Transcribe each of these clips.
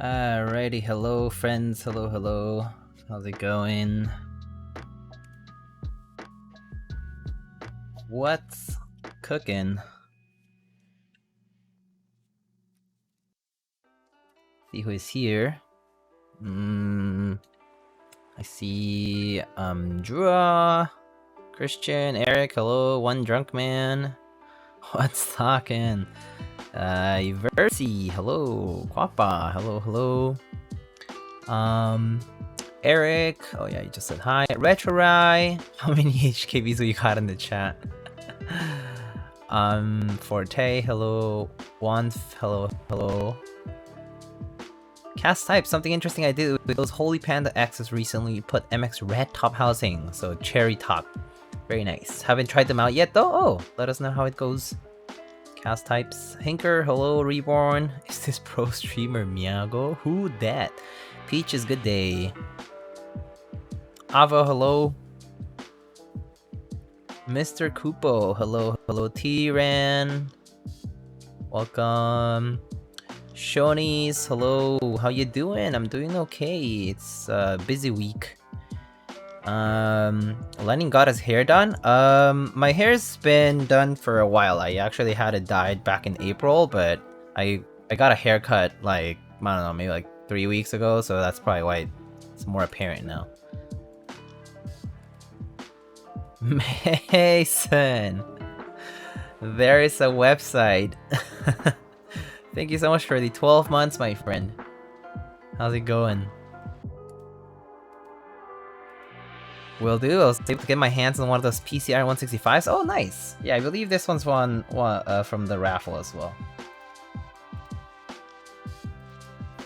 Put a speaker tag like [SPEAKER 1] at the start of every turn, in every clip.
[SPEAKER 1] Alrighty, hello friends, hello. How's it going? What's cooking? See who is here. I see Drew, Christian, Eric, hello, one drunk man. What's talking? Versi, hello, Quappa, hello. Eric, oh yeah, you just said hi. Retrorai, how many HKBs we got in the chat? Forte, hello. Wanf, hello. Cast type, something interesting I did with those Holy Panda X's recently put MX red top housing, so cherry top. Very nice. Haven't tried them out yet though. Oh, let us know how it goes. Cast types. Hinker, hello, Reborn. Is this pro streamer Miago? Who dat? Peach is good day. Ava, hello. Mr. Kupo, hello T-Ran. Welcome. Shonies, hello. How you doing? I'm doing okay. It's a busy week. Lenny got his hair done. My hair's been done for a while. I actually had it dyed back in April, but I got a haircut like, I don't know, maybe like 3 weeks ago, so that's probably why it's more apparent now. Mason! There is a website. Thank you so much for the 12 months, my friend. How's it going? Will do. I was able to get my hands on one of those PCR 165s. Oh, nice! Yeah, I believe this one's one from the raffle as well.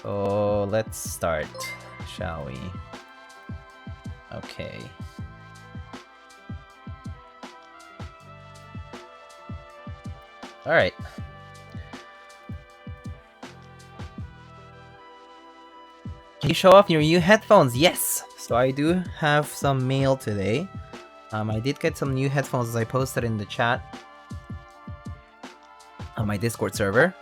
[SPEAKER 1] So let's start, shall we? Okay. Alright. Can you show off your new headphones? Yes! So I do have some mail today. I did get some new headphones as I posted in the chat on my Discord server.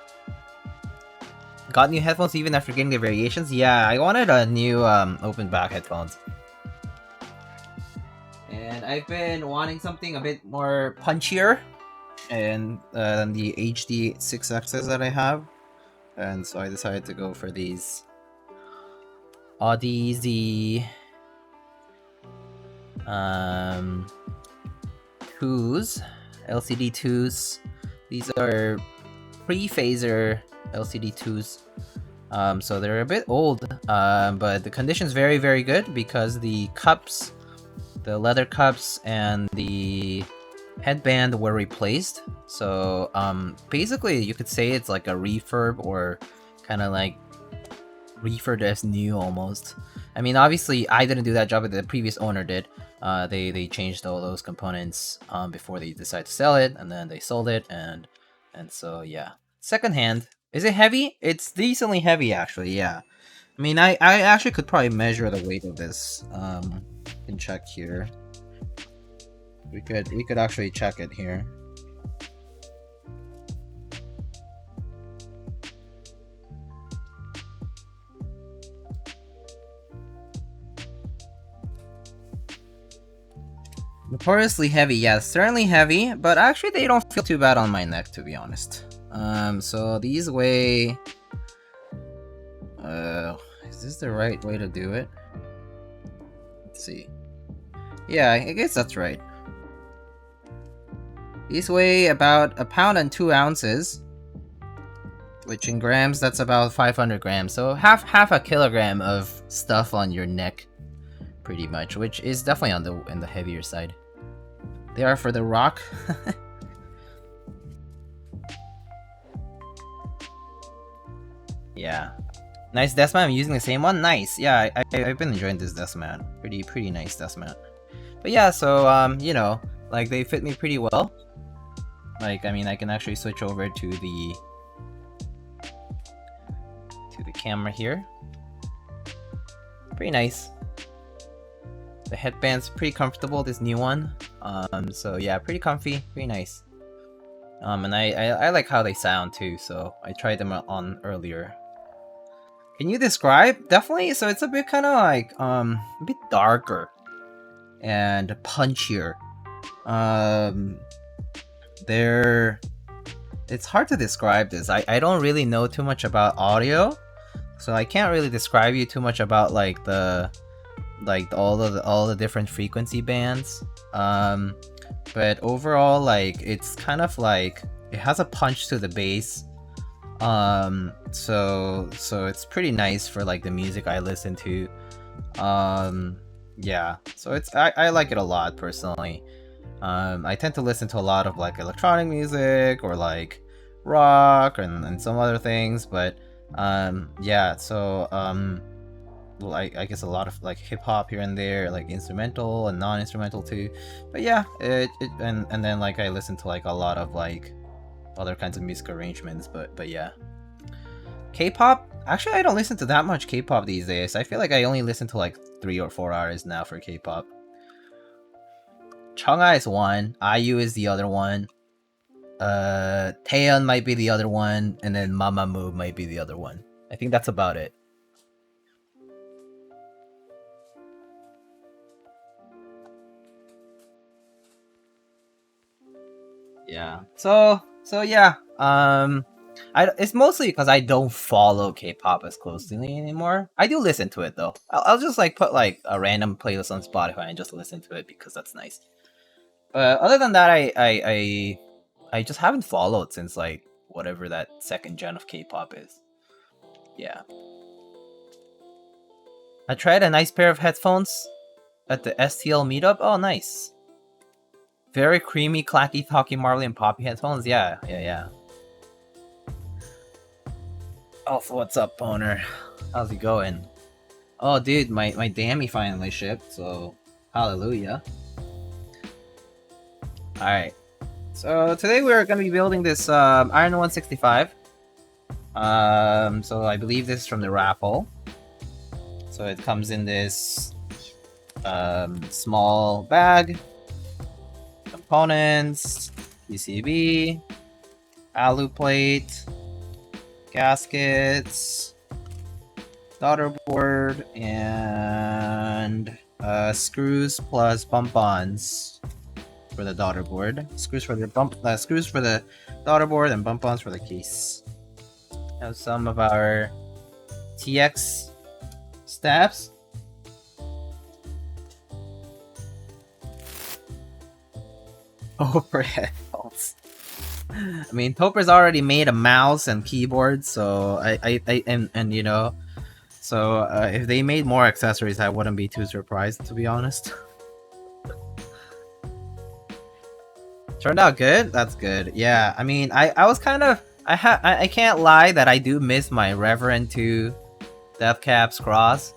[SPEAKER 1] Got new headphones even after getting the variations? Yeah, I wanted a new open back headphones. And I've been wanting something a bit more punchier and than the HD 6Xs that I have. And so I decided to go for these Audi Z 2s, LCD 2s. These are pre-phaser LCD 2s. So they're a bit old, but the condition's very, very good because the cups, the leather cups and the headband were replaced. So basically you could say it's like a refurb or kind of like refurbed as new almost. I mean, obviously I didn't do that job, but the previous owner did. They changed all those components before they decided to sell it, and then they sold it, and so yeah. Secondhand. Is it heavy? It's decently heavy actually, yeah. I mean, I actually could probably measure the weight of this. Can check here. We could actually check it here. Notoriously heavy, yes, certainly heavy, but actually they don't feel too bad on my neck, to be honest. So these weigh... is this the right way to do it? Let's see. Yeah, I guess that's right. These weigh about 1 pound and 2 ounces, which in grams, that's about 500 grams. So half a kilogram of stuff on your neck, pretty much, which is definitely on the heavier side. They are for the rock. Yeah. Nice desk mat. I'm using the same one. Nice. Yeah, I've been enjoying this desk mat. Pretty nice desk mat. But yeah, so you know, like they fit me pretty well. Like, I mean, I can actually switch over to the camera here. Pretty nice. The headband's pretty comfortable, this new one. So yeah, pretty comfy, pretty nice. And I like how they sound too, so I tried them on earlier. Can you describe? Definitely. So it's a bit kind of like a bit darker and punchier. There, it's hard to describe this. I don't really know too much about audio, so I can't really describe you too much about like all the different frequency bands. But overall, like it's kind of like it has a punch to the bass. So it's pretty nice for like the music I listen to. Yeah, so I like it a lot personally. I tend to listen to a lot of like electronic music or like rock and some other things, but yeah, so well, I guess a lot of like hip hop here and there, like instrumental and non-instrumental too. But yeah, and then like I listen to like a lot of like other kinds of music arrangements, but yeah. K-pop? Actually, I don't listen to that much K-pop these days. I feel like I only listen to like 3 or 4 artists now for K-pop. Chungha is one, IU is the other one, Taeyeon might be the other one, and then Mamamoo might be the other one. I think that's about it. Yeah. So yeah. It's mostly because I don't follow K-pop as closely anymore. I do listen to it though. I'll just like put like a random playlist on Spotify and just listen to it because that's nice. But other than that, I just haven't followed since like whatever that second gen of K-pop is. Yeah. I tried a nice pair of headphones at the STL meetup. Oh, nice. Very creamy, clacky, talky, marbly, and poppy headphones. Yeah. Also, what's up, Boner? How's it going? Oh, dude, my Dammy finally shipped, so hallelujah. Alright. So today we're gonna be building this Iron 165. So I believe this is from the raffle. So it comes in this small bag. Components, PCB, alu plate, gaskets, daughter board, and screws plus bump-ons for the daughter board. Screws for the daughter board and bump-ons for the case. Have some of our TX steps. Topper headphones. I mean, Topper's already made a mouse and keyboard, so and you know, so if they made more accessories, I wouldn't be too surprised, to be honest. Turned out good. That's good. Yeah, I mean, I was kind of I can't lie that I do miss my Reverend 2 Death Caps cross,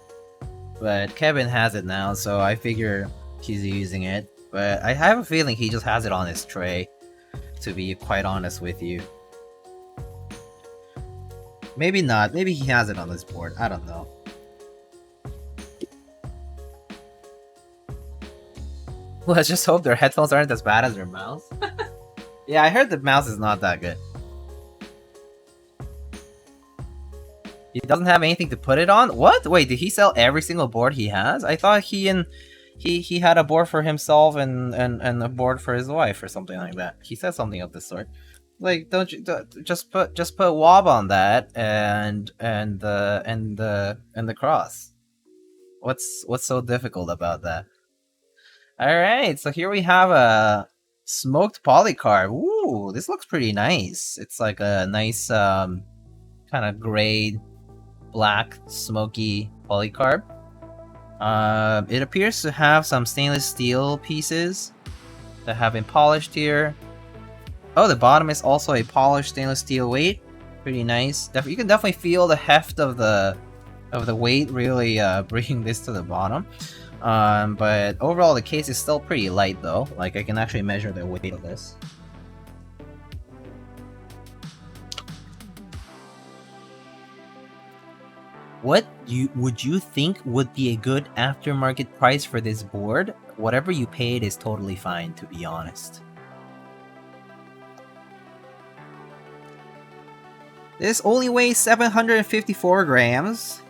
[SPEAKER 1] but Kevin has it now, so I figure he's using it. But I have a feeling he just has it on his tray, to be quite honest with you. Maybe not. Maybe he has it on his board. I don't know. Let's just hope their headphones aren't as bad as their mouse. Yeah, I heard the mouse is not that good. He doesn't have anything to put it on? What? Wait, did he sell every single board he has? I thought he had a board for himself and a board for his wife or something like that. He said something of this sort. Like, just put wob on that and the cross. What's so difficult about that? All right, so here we have a smoked polycarb. Ooh, this looks pretty nice. It's like a nice kind of gray, black, smoky polycarb. It appears to have some stainless steel pieces that have been polished here. Oh, the bottom is also a polished stainless steel weight. Pretty nice. You can definitely feel the heft of the weight really bringing this to the bottom. But overall the case is still pretty light though. Like, I can actually measure the weight of this. What would you think would be a good aftermarket price for this board? Whatever you paid is totally fine, to be honest. This only weighs 754 grams,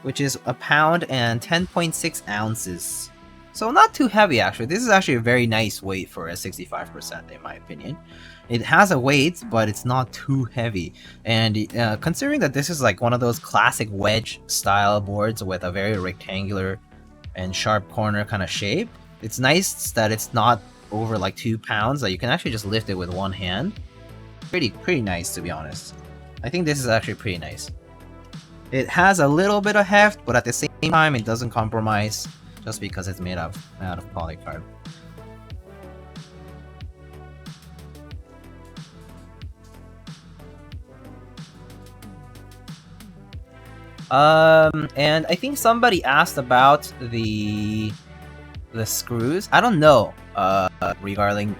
[SPEAKER 1] which is a pound and 10.6 ounces. So not too heavy actually. This is actually a very nice weight for a 65% in my opinion. It has a weight, but it's not too heavy. And considering that this is like one of those classic wedge style boards with a very rectangular and sharp corner kind of shape, it's nice that it's not over like 2 pounds, that you can actually just lift it with one hand. Pretty nice, to be honest. I think this is actually pretty nice. It has a little bit of heft, but at the same time it doesn't compromise just because it's made out of polycarb. And I think somebody asked about the screws. I don't know regarding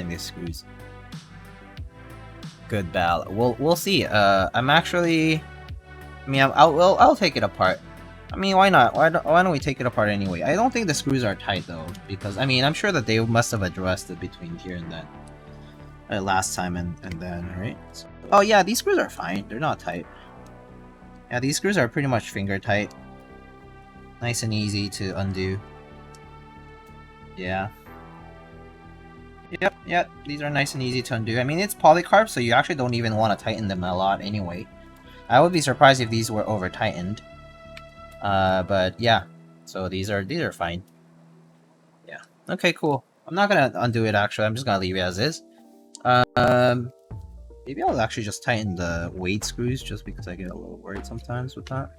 [SPEAKER 1] these screws. Good Bal. We'll see. I'm actually, I mean, I'll take it apart. I mean, why not? Why don't we take it apart anyway? I don't think the screws are tight though, because I mean, I'm sure that they must have addressed it between here and then, last time and then, right? So, oh yeah, these screws are fine. They're not tight. Yeah, these screws are pretty much finger tight. Nice and easy to undo. Yeah. Yep, these are nice and easy to undo. I mean, it's polycarb, so you actually don't even want to tighten them a lot anyway. I would be surprised if these were over tightened. But yeah, so these are fine. Yeah. Okay, cool. I'm not gonna undo it actually. I'm just gonna leave it as is. Maybe I'll actually just tighten the weight screws just because I get a little worried sometimes with that.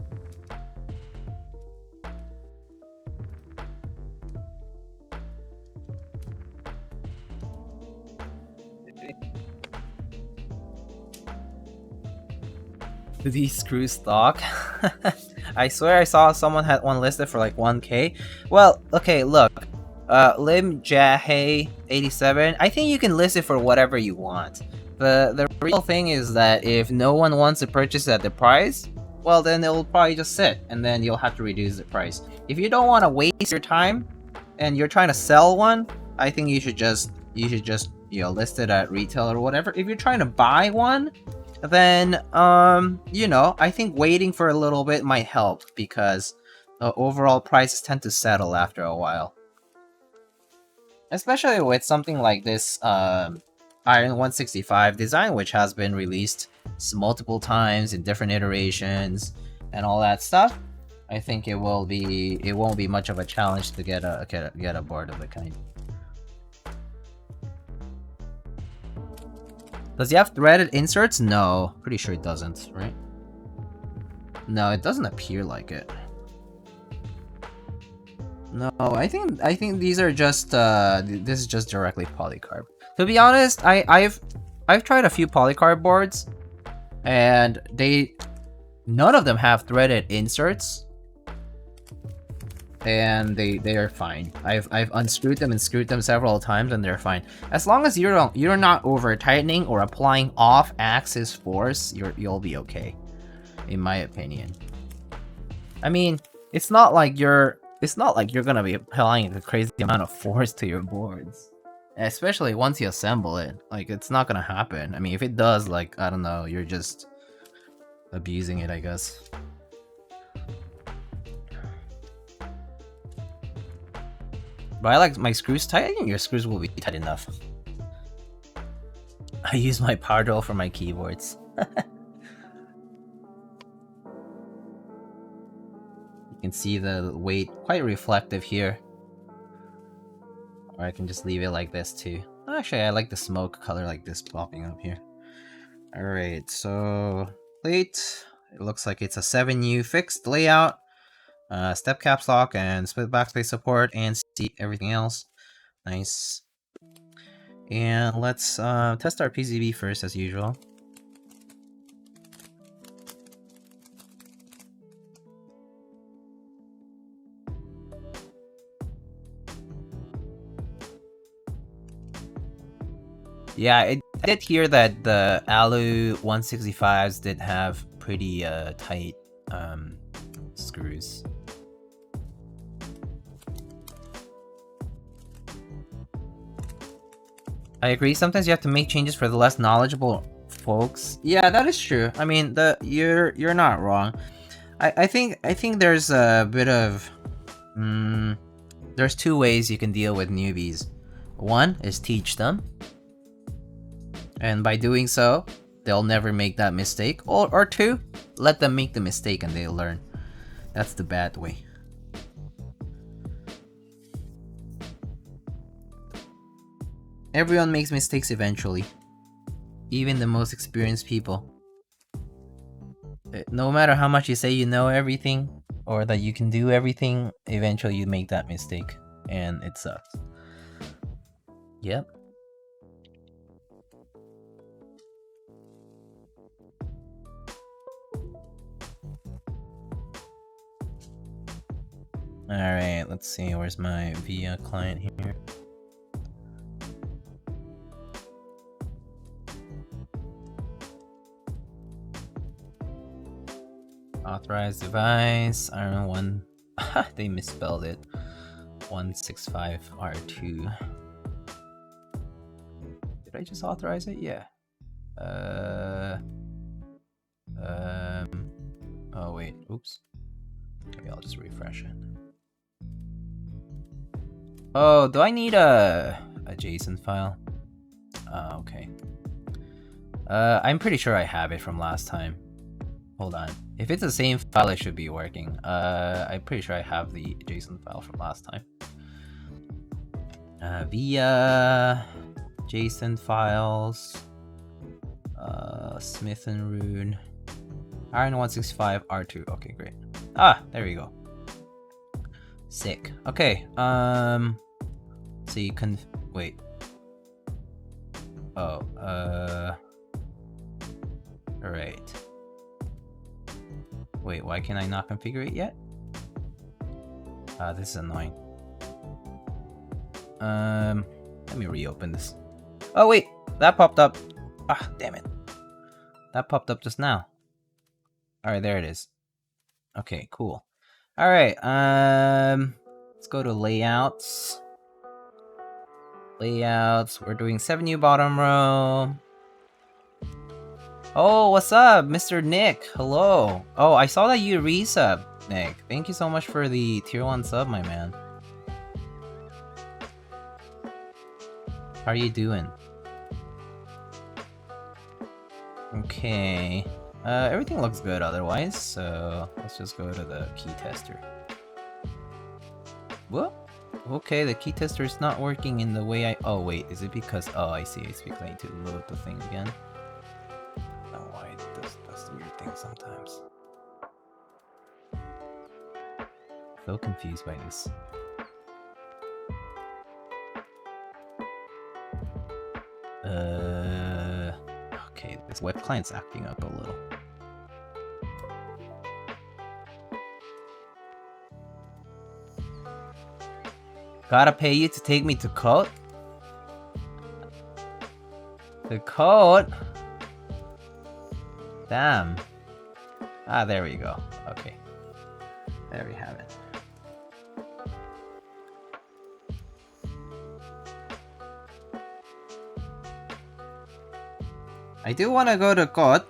[SPEAKER 1] Do these screws stock? I swear I saw someone had one listed for like 1K. Well, okay, look. Lim Jahe 87. I think you can list it for whatever you want. The real thing is that if no one wants to purchase at the price, well then it'll probably just sit, and then you'll have to reduce the price. If you don't want to waste your time and you're trying to sell one, I think you should just you know, list it at retail or whatever. If you're trying to buy one, then you know, I think waiting for a little bit might help, because the overall prices tend to settle after a while, especially with something like this Iron 165 design, which has been released multiple times in different iterations and all that stuff. I think it won't be much of a challenge to get a board of the kind. Does he have threaded inserts? No, pretty sure it doesn't, right? No, it doesn't appear like it. No, I think these are just this is just directly polycarb. To be honest, I've tried a few polycarb boards, and none of them have threaded inserts, and they are fine. I've unscrewed them and screwed them several times, and they're fine. As long as you're not over tightening or applying off axis force, you'll be okay, in my opinion. I mean, it's not like you're gonna be applying a crazy amount of force to your boards, especially once you assemble it. Like, it's not gonna happen. I mean, if it does, like, I don't know, you're just abusing it, I guess. But I like my screws tight. I think your screws will be tight enough. I use my power drill for my keyboards. You can see the weight quite reflective here. Or I can just leave it like this too. Actually, I like the smoke color like this popping up here. Alright, so plate. It looks like it's a 7U fixed layout. Step caps lock and split backspace support and seat, everything else. Nice. And let's test our PCB first as usual. Yeah, I did hear that the Alu 165s did have pretty tight screws. I agree, sometimes you have to make changes for the less knowledgeable folks. Yeah, that is true. I mean, you're not wrong. I think there's a bit of there's two ways you can deal with newbies. One is teach them, and by doing so, they'll never make that mistake. Or two, let them make the mistake and they'll learn. That's the bad way. Everyone makes mistakes eventually. Even the most experienced people. No matter how much you say you know everything, or that you can do everything, eventually you make that mistake. And it sucks. Yep. Alright, let's see, where's my VIA client here? Authorized device, RME1. They misspelled it. 165R2. Did I just authorize it? Yeah. Oh wait, oops. Maybe I'll just refresh it. Oh, do I need a JSON file? Okay. I'm pretty sure I have it from last time. Hold on. If it's the same file, it should be working. I'm pretty sure I have the JSON file from last time. Via JSON files. Smith and Rune. RN165 R2. Okay, great. Ah, there we go. Sick. Okay. So you can wait. Oh. Alright. Wait, why can I not configure it yet? This is annoying. Let me reopen this. Oh wait, that popped up. Ah, damn it. That popped up just now. Alright, there it is. Okay, cool. Alright, let's go to layouts. Layouts, we're doing 7U bottom row. Oh, what's up, Mr. Nick? Hello. Oh, I saw that you resub, Nick. Thank you so much for the tier 1 sub, my man. How are you doing? Okay. Everything looks good otherwise, so let's just go to the key tester. Well, okay, the key tester is not working in the way I... Oh, wait, is it because... Oh, I see. It's because I need to load the thing again. Oh, why it does the weird thing sometimes. So confused by this. Okay, this web client's acting up a little. Gotta pay you to take me to code? The code? Damn. Ah, there we go. Okay. There we have it. I do want to go to code.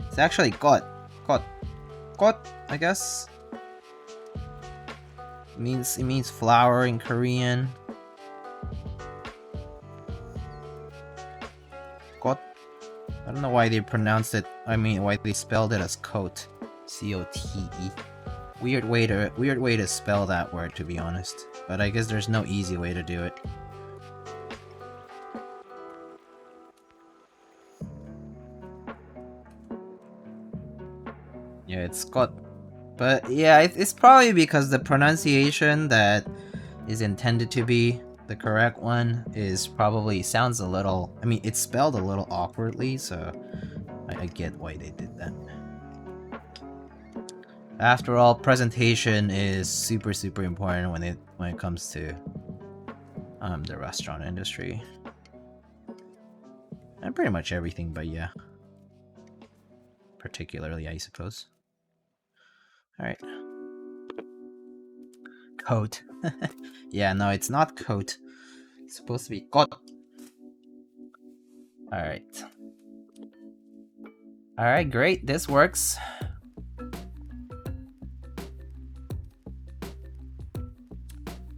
[SPEAKER 1] It's actually code, I guess. It means flower in Korean. Kot. I don't know why they pronounced it. I mean, why they spelled it as coat. C-O-T-E. Weird way to spell that word, to be honest. But I guess there's no easy way to do it. Yeah, it's got, but yeah, it's probably because the pronunciation that is intended to be the correct one is probably sounds a little, I mean, it's spelled a little awkwardly, so I get why they did that. After all, presentation is super important when it comes to the restaurant industry. And pretty much everything, but yeah. Particularly, I suppose. Alright. Coat. Yeah, no, it's not coat. It's supposed to be coat. Alright. Alright, great. This works.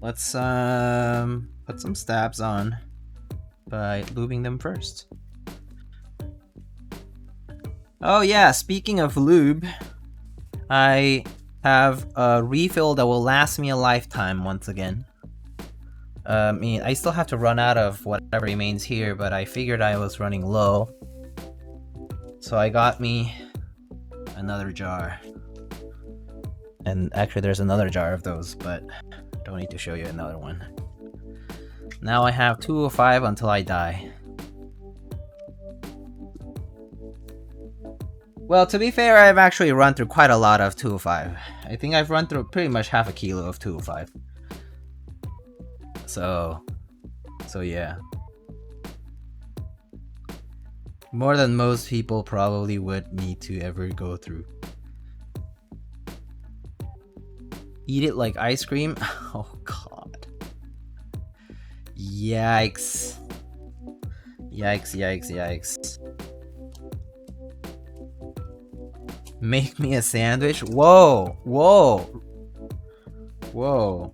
[SPEAKER 1] Let's put some stabs on by lubing them first. Oh yeah, speaking of lube, I have a refill that will last me a lifetime once again. I mean, I still have to run out of whatever remains here, but I figured I was running low. So I got me another jar. And actually there's another jar of those, but I don't need to show you another one. Now I have 205 until I die. Well, to be fair, I've actually run through quite a lot of 205. I think I've run through pretty much half a kilo of 205. So yeah. More than most people probably would need to ever go through. Eat it like ice cream? Oh god. Yikes. Yikes, yikes, yikes. Make me a sandwich? Whoa! Whoa! Whoa.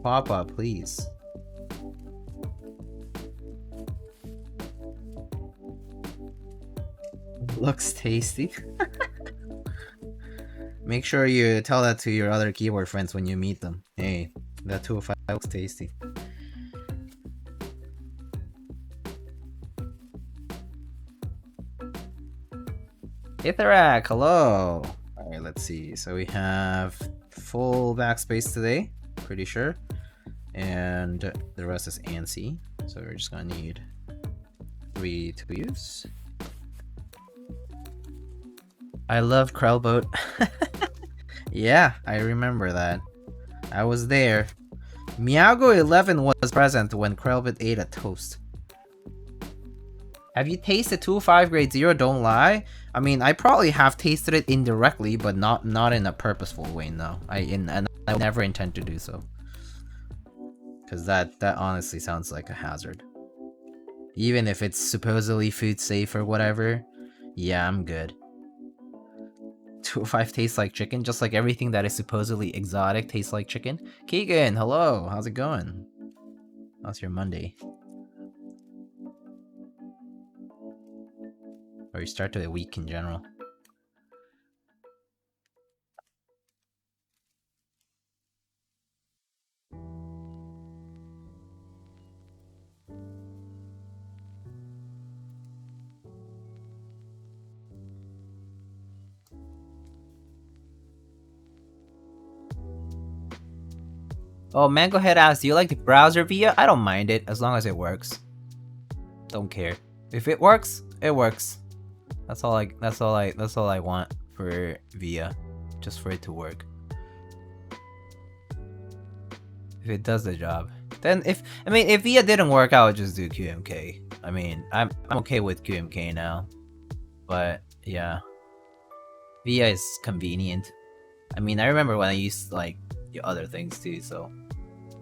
[SPEAKER 1] Papa, please. Looks tasty. Make sure you tell that to your other keyboard friends when you meet them. Hey, that 205 looks tasty. Ithrak, hello! Alright, let's see. So we have full backspace today, pretty sure. And the rest is ANSI. So we're just gonna need 3 to use. I love Krellboat. Yeah, I remember that. I was there. Miago11 was present when Krellboat ate a toast. Have you tasted 205 grade 0? Don't lie. I mean, I probably have tasted it indirectly, but not in a purposeful way, no. And I never intend to do so. Because that honestly sounds like a hazard. Even if it's supposedly food safe or whatever, yeah, I'm good. 205 tastes like chicken, just like everything that is supposedly exotic tastes like chicken. Keegan, hello, how's it going? How's your Monday? Or you start to the week in general. Oh, Mangohead asks, do you like the browser VIA? I don't mind it, as long as it works. Don't care. If it works, it works. That's all I want for VIA. Just for it to work. If it does the job. Then if VIA didn't work, I would just do QMK. I mean, I'm okay with QMK now. But yeah. VIA is convenient. I mean, I remember when I used like the other things too, so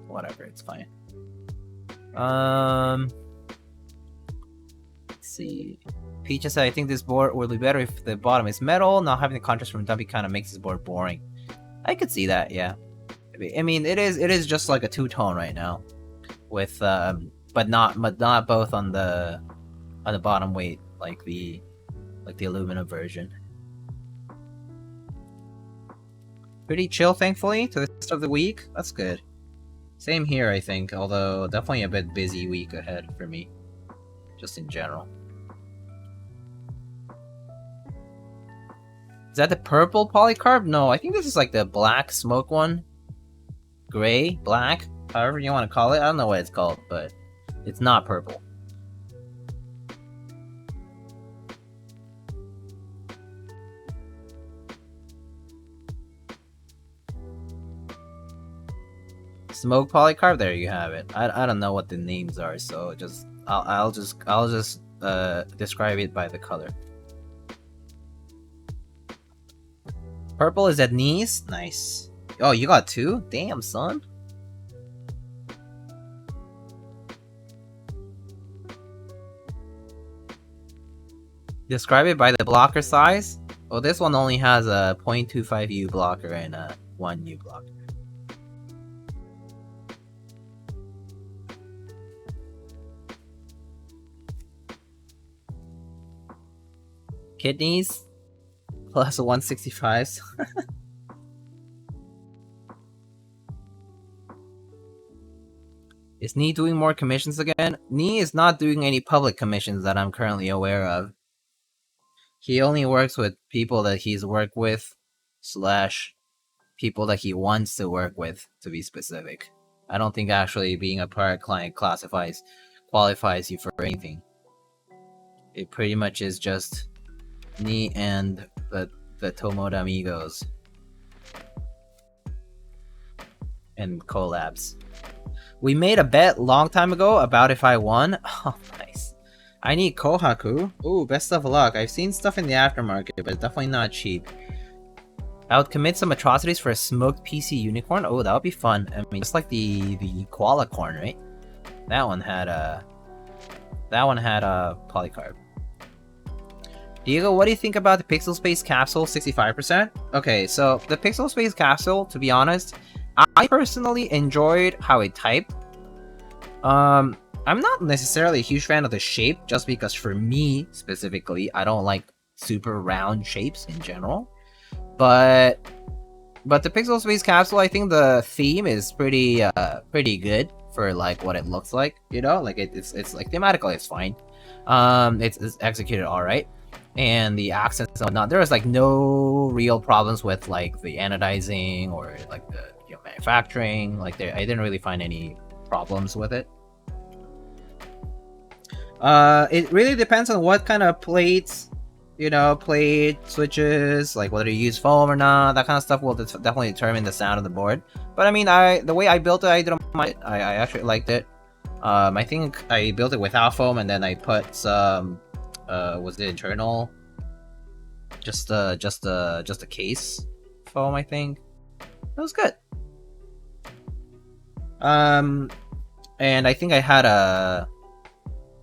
[SPEAKER 1] whatever, it's fine. Let's see. Peaches said, I think this board would be better if the bottom is metal. Not having the contrast from dumpy kind of makes this board boring. I could see that, yeah. I mean, it is just like a two-tone right now, with but not both on the bottom weight like the aluminum version. Pretty chill, thankfully, to the rest of the week. That's good. Same here, I think, although definitely a bit busy week ahead for me, just in general. Is that the purple polycarb? No, I think this is like the black smoke one. Gray, black, however you want to call it. I don't know what it's called, but it's not purple. Smoke polycarb, there you have it. I don't know what the names are, so just I'll just describe it by the color. Purple is at knees. Nice. Oh, you got two? Damn, son. Describe it by the blocker size. Well, this one only has a 0.25 U blocker and a 1 U blocker. Kidneys plus 165s. Is Nee doing more commissions again? Nee is not doing any public commissions that I'm currently aware of. He only works with people that he's worked with, / people that he wants to work with, to be specific. I don't think actually being a private client qualifies you for anything. It pretty much is just Nee and the Tomoda Amigos. And collabs. We made a bet long time ago about if I won. Oh, nice. I need Kohaku. Ooh, best of luck. I've seen stuff in the aftermarket, but it's definitely not cheap. I would commit some atrocities for a smoked PC unicorn. Oh, that would be fun. I mean, just like the koala corn, right? That one had a polycarb. Diego, what do you think about the Pixel Space capsule? 65%. Okay, so the Pixel Space capsule, to be honest, I personally enjoyed how it typed. I'm not necessarily a huge fan of the shape, just because for me specifically, I don't like super round shapes in general. But the Pixel Space capsule, I think the theme is pretty good for like what it looks like. You know, like it's like thematically it's fine. It's executed all right. And the accents and whatnot, there was like no real problems with like the anodizing or like the manufacturing. Like I didn't really find any problems with it. It really depends on what kind of plates, plate switches, like whether you use foam or not. That kind of stuff will definitely determine the sound of the board. But I mean, the way I built it, I didn't mind it. I actually liked it. I think I built it without foam, and then I put some was it internal? Just a case foam, I think. It was good. And I think I had a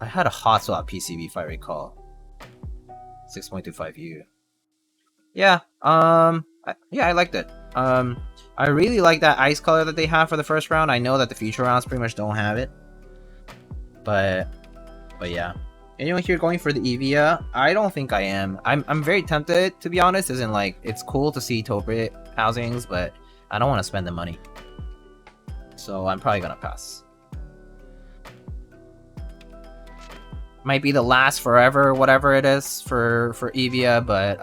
[SPEAKER 1] hot swap PCB if I recall. 6.25U. Yeah. I liked it. I really like that ice color that they have for the first round. I know that the future rounds pretty much don't have it. But yeah. Anyone here going for the Evia? I don't think I am. I'm very tempted, to be honest, as in like it's cool to see Topre housings, but I don't want to spend the money. So I'm probably gonna pass. Might be the last forever, whatever it is for Evia, but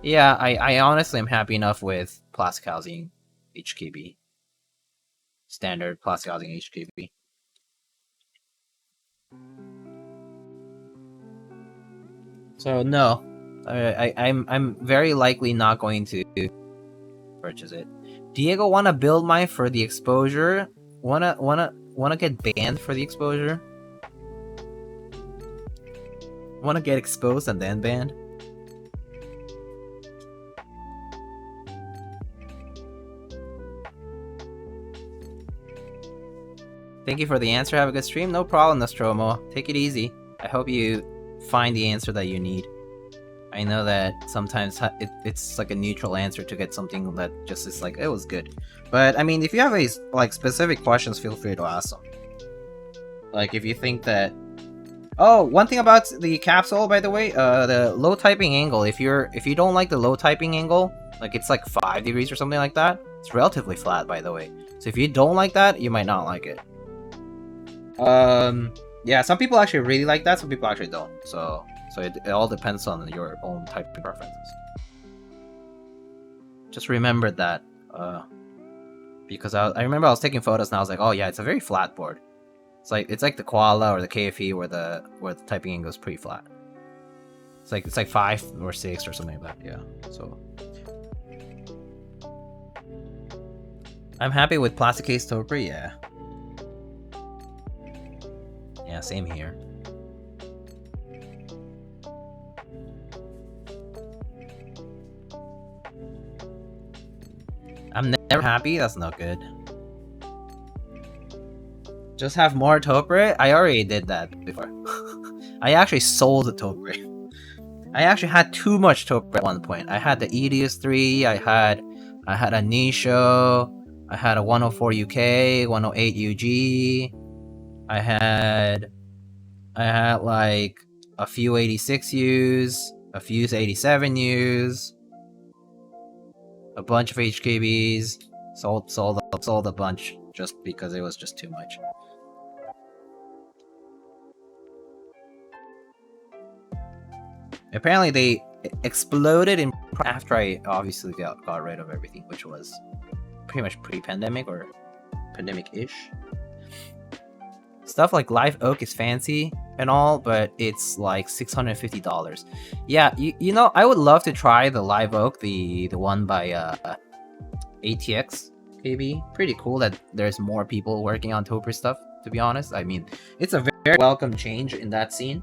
[SPEAKER 1] yeah, I honestly am happy enough with plastic housing HKB. Standard plastic housing HKB. So no, I'm very likely not going to purchase it. Diego, wanna build mine for the exposure? Wanna get banned for the exposure? Wanna get exposed and then banned? Thank you for the answer. Have a good stream. No problem, Nostromo. Take it easy. I hope you find the answer that you need. I know that sometimes it's like a neutral answer to get something that just is like, it was good. But I mean, if you have any like specific questions, feel free to ask them. Like if you think that... Oh, one thing about the capsule, by the way, the low typing angle, if you don't like the low typing angle, like it's like 5 degrees or something like that, it's relatively flat, by the way. So if you don't like that, you might not like it. Yeah, some people actually really like that, some people actually don't. So it all depends on your own typing preferences. Just remember that, because I remember I was taking photos and I was like, oh yeah, it's a very flat board. It's like the Koala or the KFE where the typing angle is pretty flat. It's like 5 or 6 or something like that. Yeah. So I'm happy with plastic case Topre. Yeah. Yeah, same here. I'm never happy. That's not good. Just have more Topre? I already did that before. I actually sold the Topre. I actually had too much Topper at one point. I had the Edius 3, I had a Nisho, I had a 104 UK, 108 UG, I had like a few 86Us, a few 87Us, a bunch of HKBs, sold a bunch just because it was just too much. Apparently they exploded in after I obviously got rid of everything, which was pretty much pre-pandemic or pandemic-ish. Stuff like Live Oak is fancy and all, but it's like $650. Yeah, you know, I would love to try the Live Oak, the one by ATX KB. Pretty cool that there's more people working on Topper stuff, to be honest. I mean, it's a very welcome change in that scene.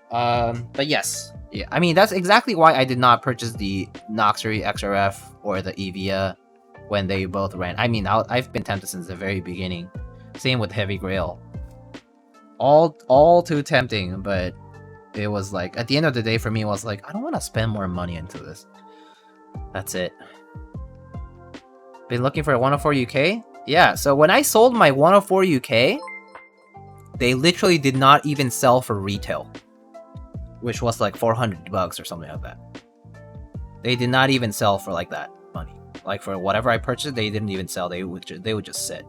[SPEAKER 1] But yes, yeah, I mean, that's exactly why I did not purchase the Noxery XRF or the Evia when they both ran. I mean, I've been tempted since the very beginning. Same with Heavy Grail. All too tempting, but it was like, at the end of the day for me, it was like, I don't want to spend more money into this. That's it. Been looking for a 104 UK? Yeah, so when I sold my 104 UK, they literally did not even sell for retail, which was like $400 or something like that. They did not even sell for like that money. Like for whatever I purchased, they didn't even sell. They would just sit.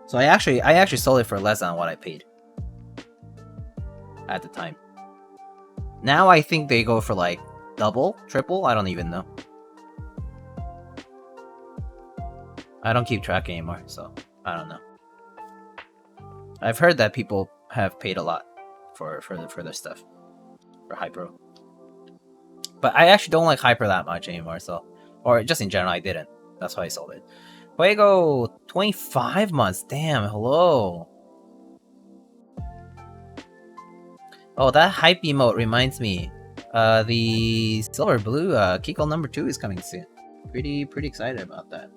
[SPEAKER 1] So I actually sold it for less than what I paid at the time. Now I think they go for like double, triple. I don't even know. I don't keep track anymore, so I don't know. I've heard that people have paid a lot for their stuff, for Hypro. But I actually don't like Hyper that much anymore, so, or just in general, I didn't. That's why I sold it. Fuego, 25 months. Damn, hello. Oh, that hype emote reminds me. The Silver Blue Kiko number 2 is coming soon. Pretty excited about that.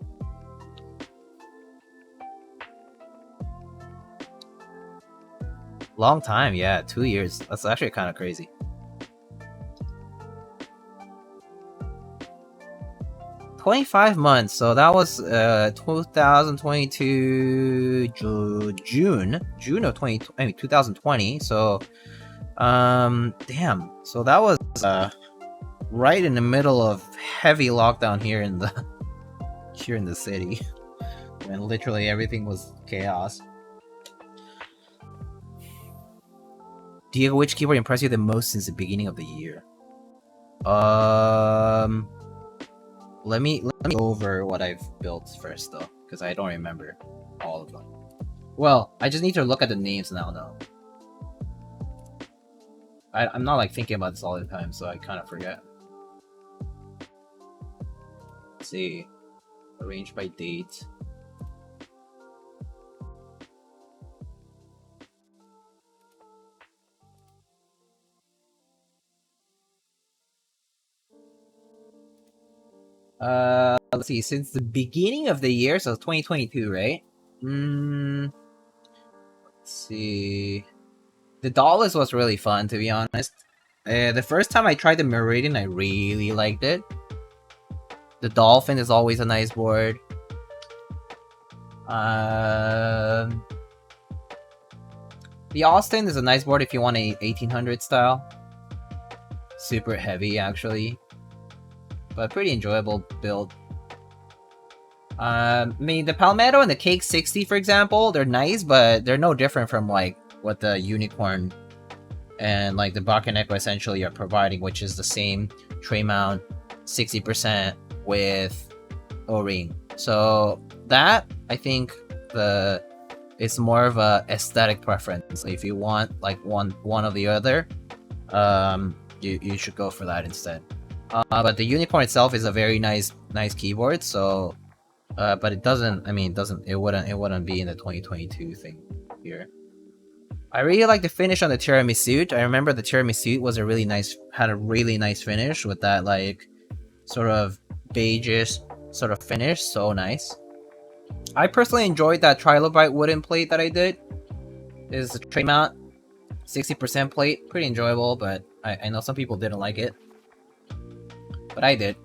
[SPEAKER 1] Long time, yeah, 2 years. That's actually kind of crazy. $25 months, so that was 2022 June of 2020. So damn, so that was right in the middle of heavy lockdown here in the city, when literally everything was chaos. Diego, which keyboard impressed you the most since the beginning of the year? Let me go over what I've built first though, because I don't remember all of them. Well, I just need to look at the names now though. I'm not like thinking about this all the time, so I kind of forget. Let's see. Arranged by date. Let's see, since the beginning of the year, so 2022, right? Let's see. The Dallas was really fun, to be honest. The first time I tried the Meridian, I really liked it. The Dolphin is always a nice board. The Austin is a nice board if you want a 1800 style. Super heavy, actually. But pretty enjoyable build. I mean, the Palmetto and the Cake 60, for example, they're nice, but they're no different from like what the Unicorn and like the Bakeneko essentially are providing, which is the same tray mount, 60% with O-ring. So that, I think, it's more of a aesthetic preference. If you want like one or the other, you should go for that instead. But the Unicorn itself is a very nice keyboard, so but it doesn't, I mean, it wouldn't be in the 2022 thing here. I really like the finish on the Tiramisu. I remember the Tiramisu was had a really nice finish with that like sort of beigeish sort of finish, so nice. I personally enjoyed that Trilobite wooden plate that I did. It's a tray mount. 60% plate, pretty enjoyable, but I know some people didn't like it. But I did.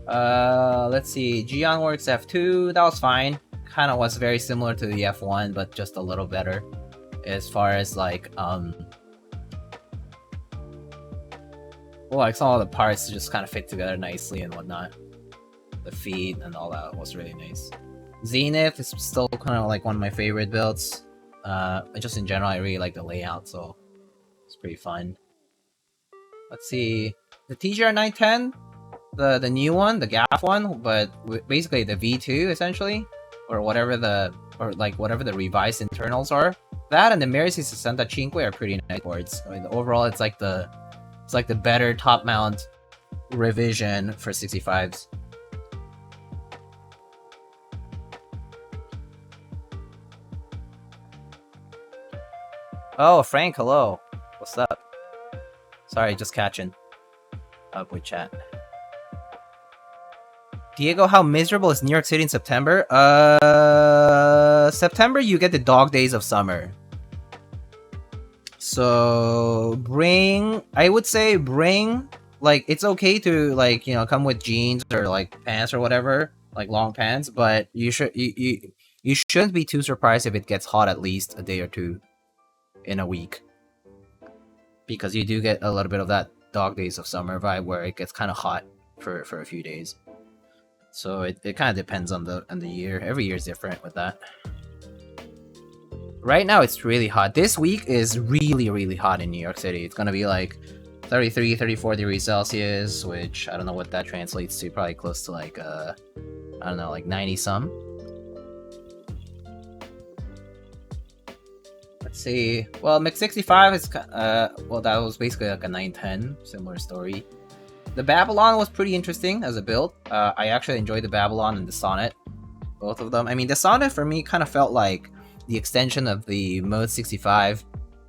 [SPEAKER 1] Let's see, Geonworks F2, that was fine. Kind of was very similar to the F1, but just a little better. As far as like, well, like some of the parts just kind of fit together nicely and whatnot. The feet and all that was really nice. Zenith is still kind of like one of my favorite builds. Just in general, I really like the layout, so it's pretty fun. Let's see, the TGR 910, the new one, the GAF one, but basically the V2 essentially, or whatever the revised internals are. That and the Mercy 65 are pretty nice boards. I mean, overall, it's like the better top mount revision for 65s. Oh, Frank, hello. What's up? Sorry, just catching up with chat. Diego, how miserable is New York City in September? September you get the dog days of summer. So I would say bring, like, it's okay to, like, you know, come with jeans or like pants or whatever, like long pants, but you shouldn't be too surprised if it gets hot at least a day or two in a week, because you do get a little bit of that dog days of summer vibe where it gets kind of hot for a few days. So it kind of depends on the year. Every year is different with that. Right now it's really hot. This week is really, really hot in New York City. It's gonna be like 33, 34 degrees Celsius, which I don't know what that translates to. Probably close to like I don't know, like 90 some. Let's see. Well, Mix 65 is well, that was basically like a 910, similar story. The Babylon was pretty interesting as a build. I actually enjoyed the Babylon and the Sonnet, both of them. I mean, the Sonnet for me kind of felt like the extension of the Mode 65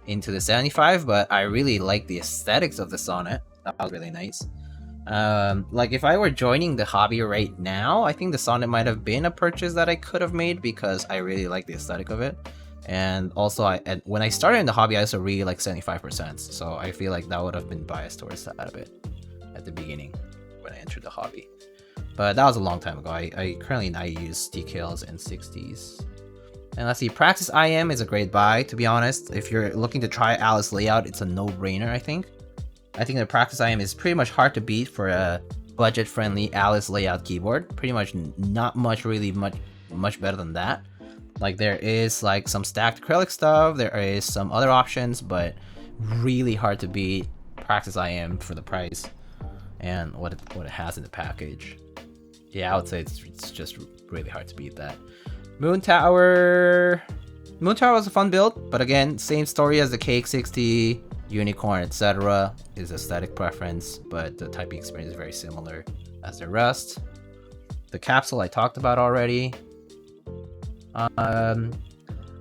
[SPEAKER 1] into the 75, but I really like the aesthetics of the Sonnet. That was really nice. Like, if I were joining the hobby right now, I think the Sonnet might have been a purchase that I could have made because I really like the aesthetic of it. And also, when I started in the hobby, I also really like 75%, so I feel like that would have been biased towards that a bit at the beginning when I entered the hobby. But that was a long time ago. I currently use decals and 60s. And let's see, Praxis IM is a great buy, to be honest. If you're looking to try Alice layout, it's a no-brainer, I think. I think the Praxis IM is pretty much hard to beat for a budget-friendly Alice layout keyboard. Pretty much not much better than that. Like, there is like some stacked acrylic stuff, there is some other options, but really hard to beat Praxis IM for the price and what it has in the package. Yeah, I would say it's just really hard to beat that. Moon Tower was a fun build, but again, same story as the Cake 60, Unicorn, etc. is aesthetic preference, but the typing experience is very similar as the rest. The capsule I talked about already.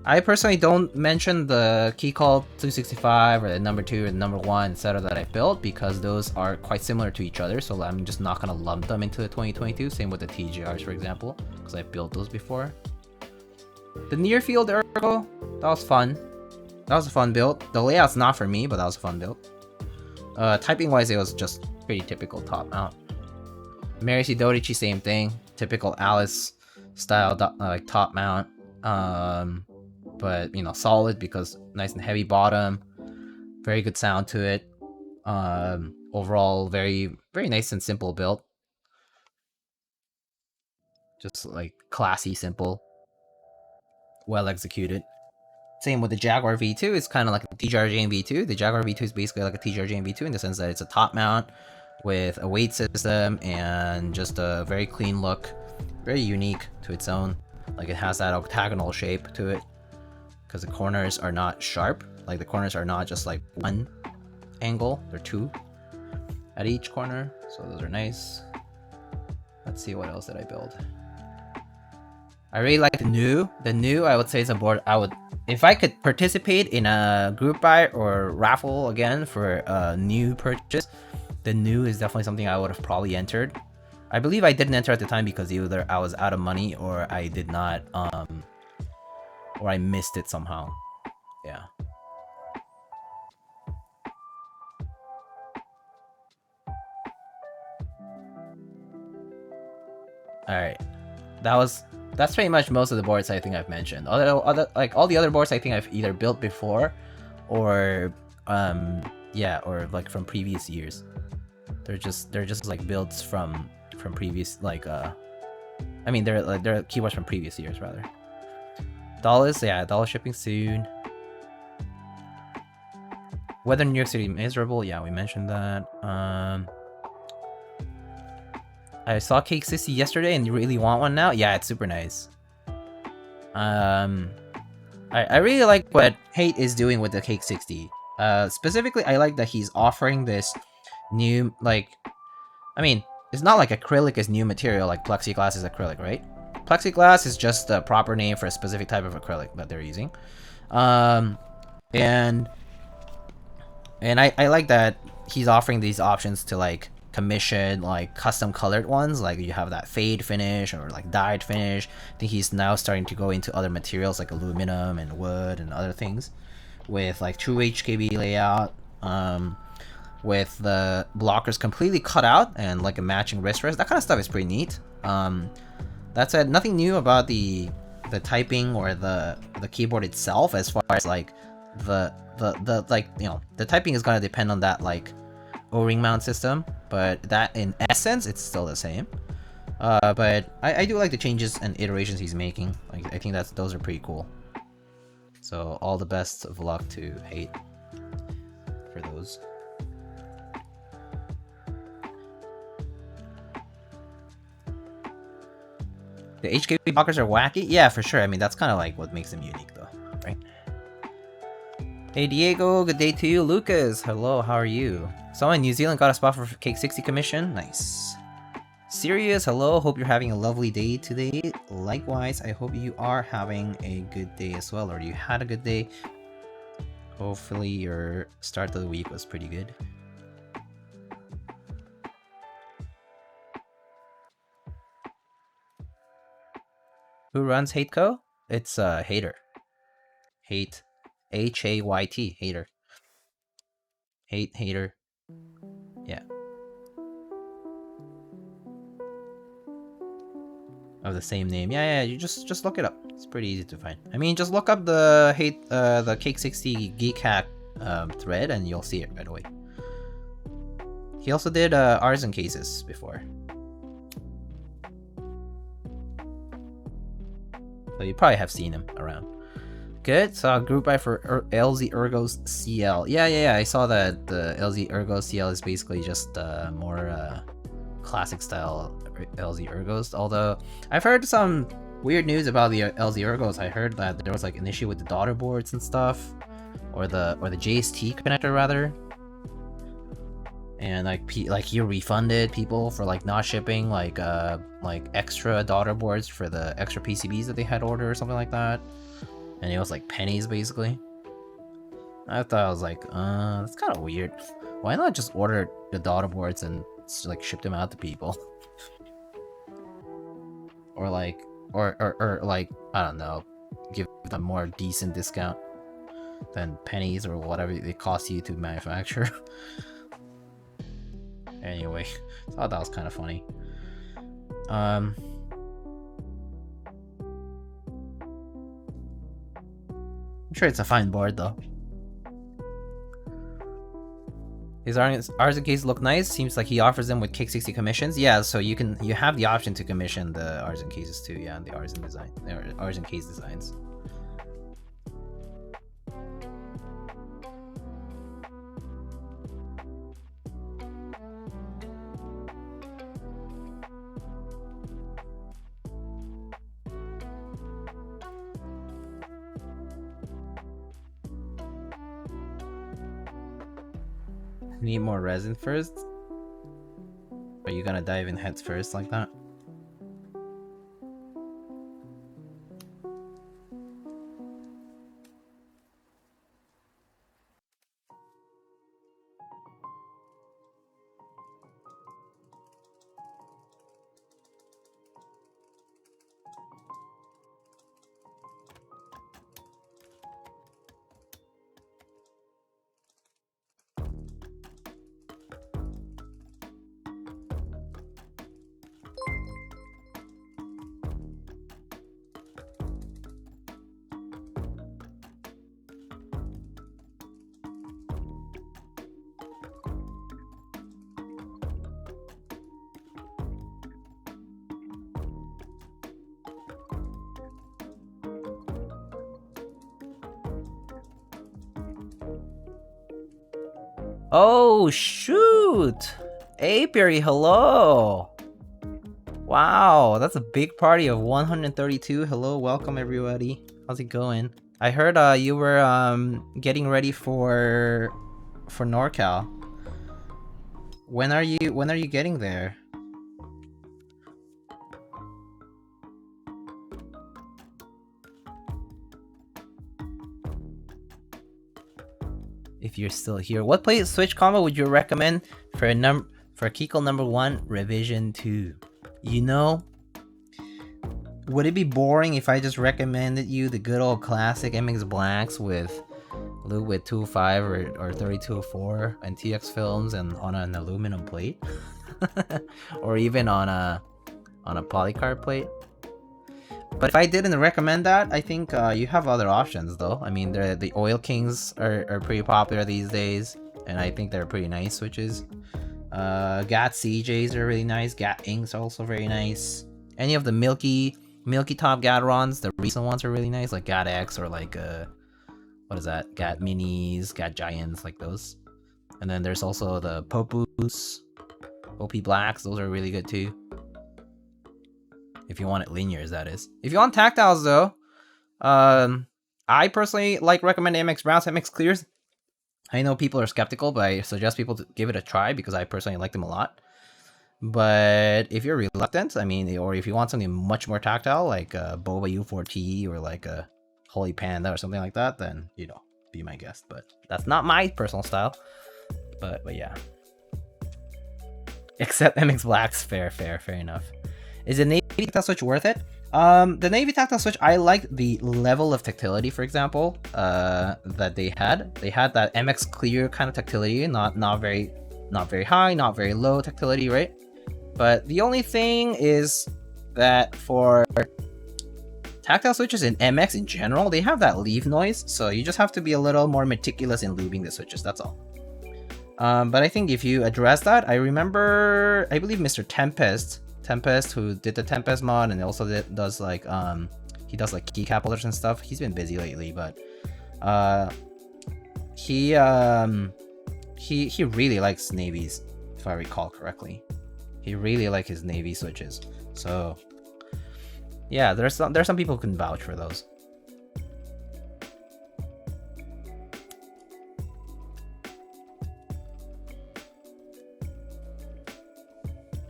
[SPEAKER 1] I personally don't mention the key call 265 or the number 2 or the number 1, etc. that I built because those are quite similar to each other, so I'm just not gonna lump them into the 2022. Same with the TGRs, for example, because I built those before. The near field Ergo, that was fun. That was a fun build. The layout's not for me, but that was a fun build. Typing wise, it was just pretty typical top mount. Mercy Dodichi, same thing. Typical Alice style like top mount. But you know, solid because nice and heavy bottom. Very good sound to it. Overall, very, very nice and simple build. Just like classy, simple. Well executed. Same with the Jaguar V2, it's kind of like a TGR Jane V2. The Jaguar V2 is basically like a TGR Jane V2 in the sense that it's a top mount with a weight system and just a very clean look. Very unique to its own. Like, it has that octagonal shape to it because the corners are not sharp. Like, the corners are not just like one angle, they're two at each corner, so those are nice. Let's see, what else did I build? I really like the new. The new, I would say, is a board I would, if I could participate in a group buy or raffle again for a new purchase, the new is definitely something I would have probably entered. I believe I didn't enter at the time because either I was out of money or I did not, or I missed it somehow. Yeah. All right, that's pretty much most of the boards I think I've mentioned. Like all the other boards I think I've either built before, or yeah, or like from previous years. They're just like builds from previous like I mean they're keyboards from previous years rather. Dollars, yeah, dollar shipping soon. Weather in New York City miserable, yeah, we mentioned that. I saw Cake 60 yesterday and you really want one now? Yeah, it's super nice. I really like what Hate is doing with the Cake 60. Specifically, I like that he's offering this new, like, I mean, it's not like acrylic is new material like plexiglass is acrylic, right? Plexiglass is just the proper name for a specific type of acrylic that they're using. And I like that he's offering these options to like commission like custom colored ones, like you have that fade finish or like dyed finish. I think he's now starting to go into other materials like aluminum and wood and other things with like true HKB layout, with the blockers completely cut out and like a matching wrist rest. That kind of stuff is pretty neat. That said, nothing new about the typing or the keyboard itself, as far as like the like, you know, the typing is gonna depend on that like O-ring mount system, but that in essence it's still the same. But I do like the changes and iterations he's making. Like I think those are pretty cool. So all the best of luck to Hate for those. The HKB blockers are wacky? Yeah, for sure. I mean, that's kind of like what makes them unique though, right? Hey Diego, good day to you. Lucas, hello, how are you? Someone in New Zealand got a spot for Cake 60 commission? Nice. Sirius, hello, hope you're having a lovely day today. Likewise, I hope you are having a good day as well, or you had a good day. Hopefully your start of the week was pretty good. Who runs HateCo? It's Hater. Hate. Hayt. Hater. Hater. Yeah. Of the same name. Yeah, you just look it up. It's pretty easy to find. I mean, just look up the the Cake 60 Geek Hack thread and you'll see it right away. He also did artisan cases before. So you probably have seen him around. Good. Saw a group buy for LZ Ergo's CL. Yeah. I saw that the LZ Ergo CL is basically just more classic style LZ Ergos. Although I've heard some weird news about the LZ Ergos. I heard that there was like an issue with the daughter boards and stuff, or the JST connector rather. And like he refunded people for like not shipping like extra daughter boards for the extra PCBs that they had ordered or something like that. And it was like pennies basically. I thought I was like, that's kind of weird. Why not just order the daughter boards and like ship them out to people? Or like, or like, I don't know, give them more decent discount than pennies or whatever it costs you to manufacture. Anyway, I thought that was kind of funny. I'm sure it's a fine board though. His artisan cases look nice. Seems like he offers them with Cake 60 commissions. Yeah, so you have the option to commission the artisan cases too. Yeah, and the artisan design, artisan case designs. Need more resin first? Are you gonna dive in heads first like that? Oh, shoot! Apiary, hello! Wow, that's a big party of 132. Hello, welcome everybody. How's it going? I heard you were getting ready for NorCal. When are you getting there? If you're still here, what play switch combo would you recommend for Keycal number 1 revision 2? You know, would it be boring if I just recommended you the good old classic MX Blacks with Lube with 205 or 3204 and TX films and on an aluminum plate? Or even on a polycarb plate? But if I didn't recommend that, I think you have other options though. I mean, the Oil Kings are pretty popular these days, and I think they're pretty nice switches. GAT CJs are really nice. GAT Inks are also very nice. Any of the milky top Gaterons, the recent ones are really nice, like GAT X or like what is that? GAT Minis, GAT Giants, like those. And then there's also the Popus, OP Blacks. Those are really good too. If you want it linears, that is. If you want tactiles though, I personally recommend MX Browns, MX Clears. I know people are skeptical, but I suggest people to give it a try because I personally like them a lot. But if you're reluctant, I mean, or if you want something much more tactile, like a Boba U4T or like a Holy Panda or something like that, then, you know, be my guest. But that's not my personal style. But yeah. Except MX Blacks, fair enough. Is the Navy tactile switch worth it? The Navy tactile switch, I liked the level of tactility, for example, that they had. They had that MX Clear kind of tactility, not very high, not very low tactility, right? But the only thing is that for tactile switches in MX in general, they have that leaf noise, so you just have to be a little more meticulous in lubing the switches, that's all. But I think if you address that, I believe Mr. Tempest, who did the Tempest mod and also does like he does like keycap holders and stuff. He's been busy lately, but he really likes navies, if I recall correctly. He really likes his navy switches. So yeah, there's some people who can vouch for those.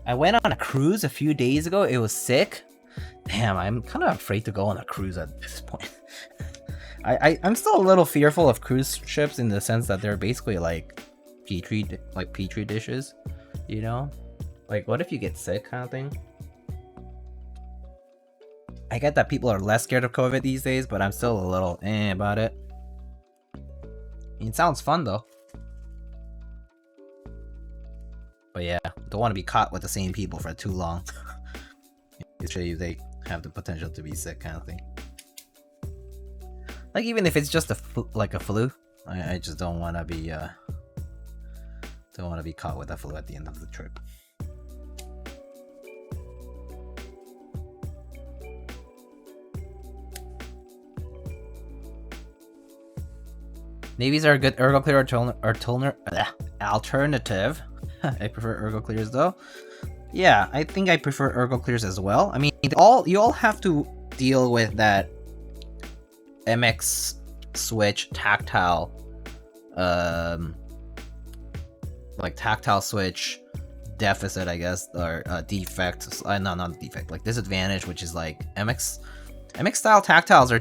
[SPEAKER 1] I went on a cruise a few days ago. It was sick. Damn, I'm kind of afraid to go on a cruise at this point. I'm still a little fearful of cruise ships in the sense that they're basically like petri dishes, you know? Like, what if you get sick kind of thing? I get that people are less scared of COVID these days, but I'm still a little about it. It sounds fun though. But yeah, don't want to be caught with the same people for too long. They have the potential to be sick, kind of thing. Like even if it's just a flu, I just don't want to be caught with a flu at the end of the trip. Navies are a good ergo clear alternative. I prefer ergo clears though. Yeah, I think I prefer ergo clears as well. I mean, you all have to deal with that MX switch tactile, like tactile switch deficit, I guess, or defect. Not defect, like disadvantage, which is like MX style tactiles are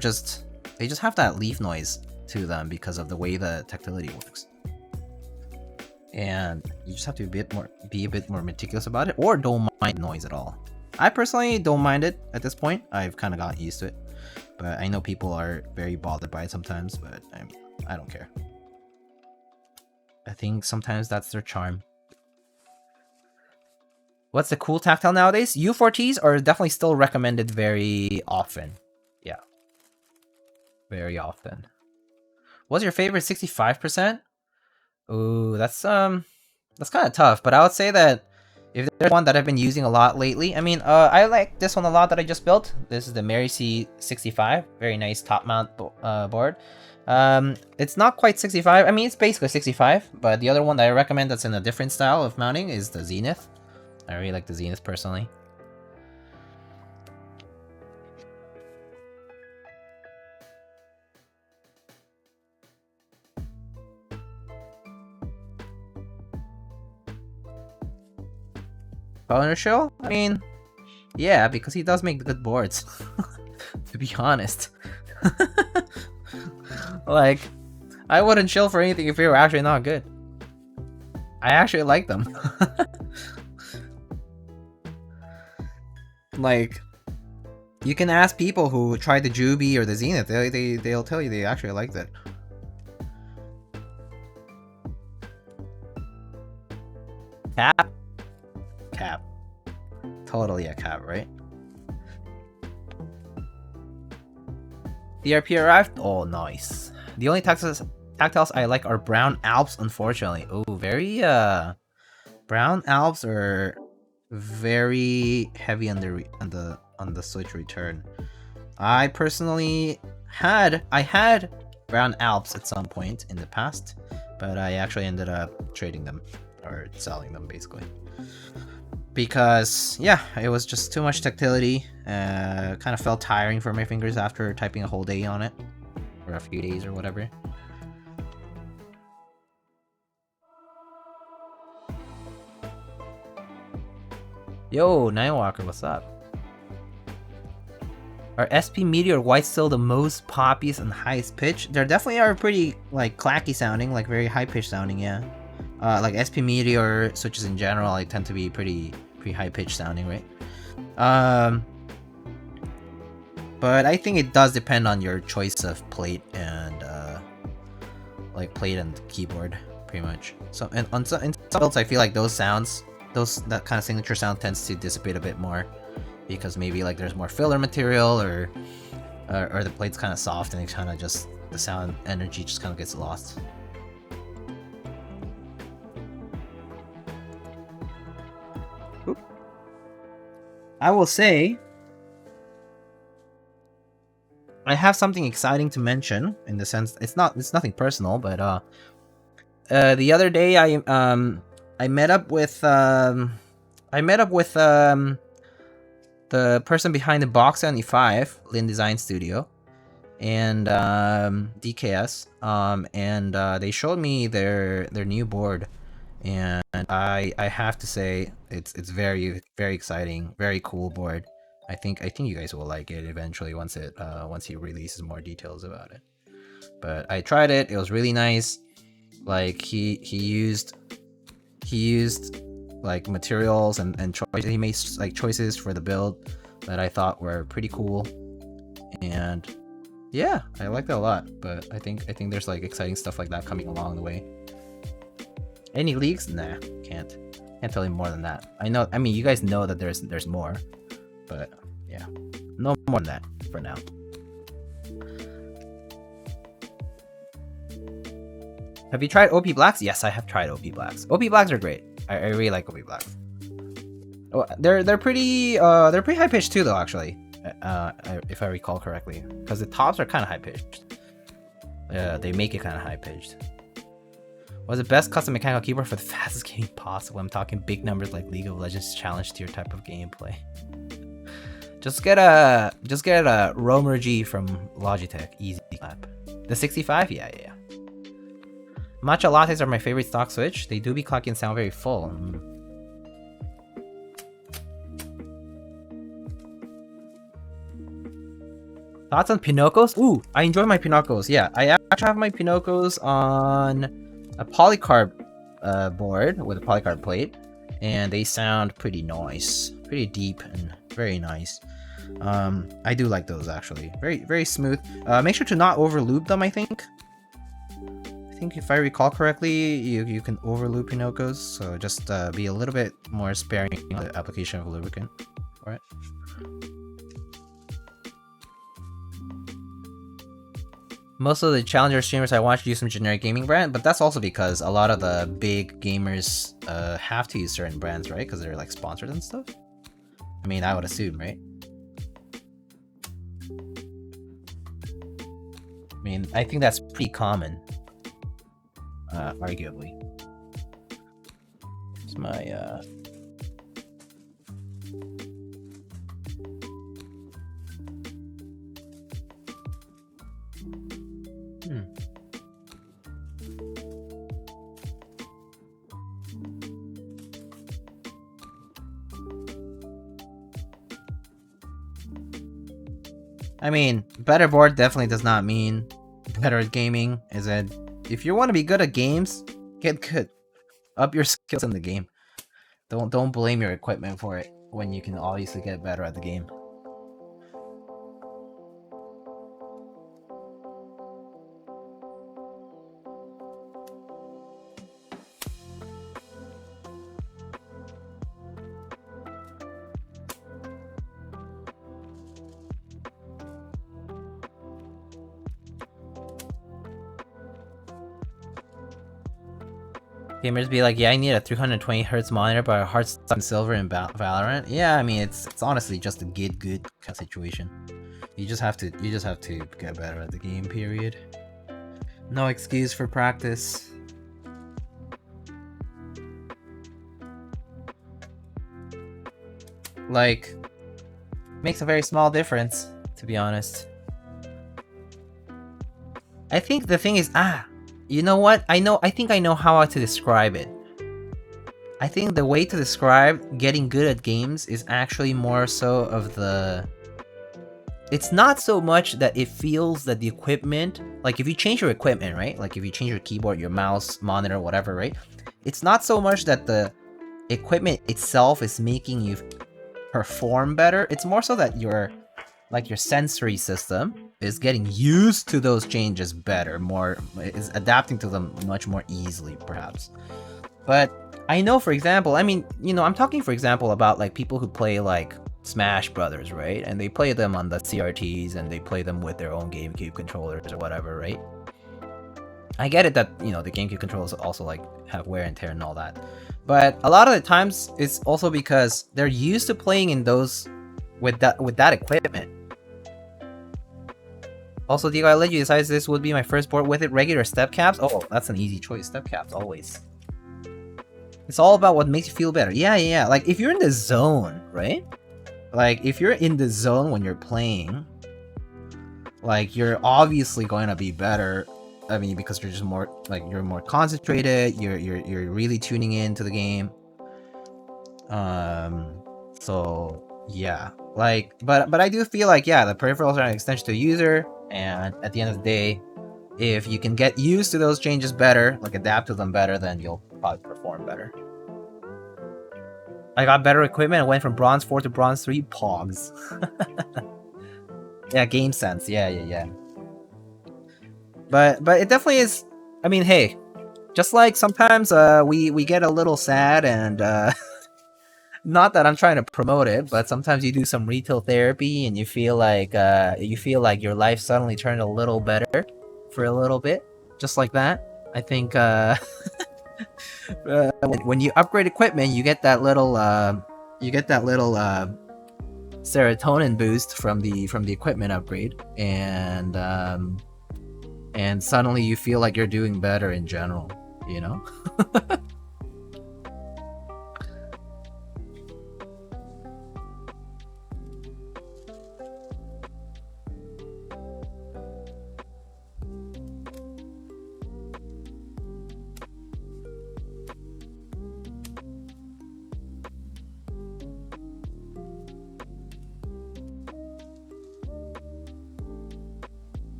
[SPEAKER 1] they just have that leaf noise to them because of the way the tactility works. And you just have to be a bit more meticulous about it, or don't mind noise at all. I personally don't mind it at this point. I've kind of gotten used to it, but I know people are very bothered by it sometimes. But I mean, I don't care. I think sometimes that's their charm. What's the cool tactile nowadays? U4Ts are definitely still recommended very often. Yeah, very often. What's your favorite 65%? Ooh, that's kind of tough, but I would say that if there's one that I've been using a lot lately, I mean, I like this one a lot that I just built. This is the Mary C65, very nice top mount board. It's not quite 65. I mean, it's basically 65, but the other one that I recommend that's in a different style of mounting is the Zenith. I really like the Zenith personally. Color Shell? I mean, yeah, because he does make good boards. To be honest. Like, I wouldn't chill for anything if they were actually not good. I actually like them. Like, you can ask people who tried the Juby or the Zenith, they'll tell you they actually liked it. Cap? Cap. Totally a cap, right? DRP arrived? Oh, nice. The only tactiles I like are brown Alps, unfortunately. Oh, very, brown Alps are very heavy on the Switch return. I personally had brown Alps at some point in the past, but I actually ended up trading them, or selling them basically. Because, yeah, it was just too much tactility, kind of felt tiring for my fingers after typing a whole day on it, or a few days or whatever. Yo, Nightwalker, what's up? Are SP Meteor White still the most poppiest and highest pitch? They definitely are pretty, like, clacky sounding, like very high pitched sounding, yeah. Like SP Meteor switches in general, like, tend to be pretty high pitched sounding, right? But I think it does depend on your choice of plate and like plate and keyboard, pretty much. So and in some builds, I feel like those sounds, that kind of signature sound tends to dissipate a bit more, because maybe like there's more filler material, or the plate's kind of soft and it kind of just, the sound energy just kind of gets lost. I will say, I have something exciting to mention, in the sense it's nothing personal, but the other day I met up with the person behind the Box 75 Lin Design Studio, and DKS, and they showed me their new board, and I have to say it's very exciting, very cool board. I think you guys will like it eventually once he releases more details about it. But I tried it; it was really nice. Like he used like materials and choices. He made like choices for the build that I thought were pretty cool, and yeah, I liked it a lot. But I think there's like exciting stuff like that coming along the way. Any leaks? Nah, can't tell you more than that. I mean, you guys know that there's more, but yeah, no more than that for now. Have you tried OP Blacks? Yes, I have tried OP Blacks. OP Blacks are great. I really like OP Blacks. Oh, they're pretty high pitched too, though. Actually, if I recall correctly, because the tops are kind of high pitched. They make it kind of high pitched. What's the best custom mechanical keyboard for the fastest game possible? I'm talking big numbers like League of Legends challenge tier type of gameplay. Just get a Romer G from Logitech. Easy clap. The 65? Yeah. Matcha lattes are my favorite stock Switch. They do be clunky and sound very full. Thoughts on Pinocchos? Ooh, I enjoy my Pinocchos. Yeah, I actually have my Pinocchos on a polycarb board with a polycarb plate, and they sound pretty nice, pretty deep and very nice. I do like those actually. Very smooth. Make sure to not over lube them. I think if I recall correctly, you can over lube Pinocchos, so just be a little bit more sparing on the application of lubricant for it. Most of the challenger streamers I watch use some generic gaming brand, but that's also because a lot of the big gamers have to use certain brands, right? Because they're like sponsored and stuff. I mean, I would assume, right? I mean, I think that's pretty common, arguably. It's my I mean, better board definitely does not mean better at gaming. Is that if you want to be good at games, get good. Up your skills in the game. Don't blame your equipment for it when you can obviously get better at the game. Gamers be like, yeah, I need a 320 Hz monitor, but a hard stop in silver in Valorant. Yeah, I mean, it's honestly just a get good kind of situation. You just have to get better at the game. Period. No excuse for practice. Like, makes a very small difference, to be honest. I think the thing is, you know what? I think I know how to describe it. I think the way to describe getting good at games is actually more so of the... It's not so much that it feels that the equipment... Like, if you change your equipment, right? Like, if you change your keyboard, your mouse, monitor, whatever, right? It's not so much that the equipment itself is making you perform better. It's more so that your sensory system is getting used to those changes better, is adapting to them much more easily, perhaps. But I know, for example, I mean, you know, I'm talking, for example, about like people who play like Smash Brothers, right? And they play them on the CRTs and they play them with their own GameCube controllers or whatever, right? I get it that, you know, the GameCube controllers also like have wear and tear and all that. But a lot of the times it's also because they're used to playing in those with that equipment. Also, Diego, I let you decide this would be my first board with it. Regular step caps? Oh, that's an easy choice. Step caps, always. It's all about what makes you feel better. Yeah. Like, if you're in the zone, right? Like, if you're in the zone when you're playing, like, you're obviously going to be better. I mean, because you're just more, like, you're more concentrated. You're really tuning into the game. So, yeah. Like, but I do feel like, yeah, the peripherals are an extension to the user. And at the end of the day, if you can get used to those changes better, like adapt to them better, then you'll probably perform better. I got better equipment and went from bronze 4 to bronze 3. Pogs. Yeah, game sense. Yeah. But it definitely is. I mean, hey, just like sometimes we get a little sad and not that I'm trying to promote it, but sometimes you do some retail therapy and you feel like your life suddenly turned a little better for a little bit, just like that. I think when you upgrade equipment, you get that little serotonin boost from the equipment upgrade, and suddenly you feel like you're doing better in general, you know.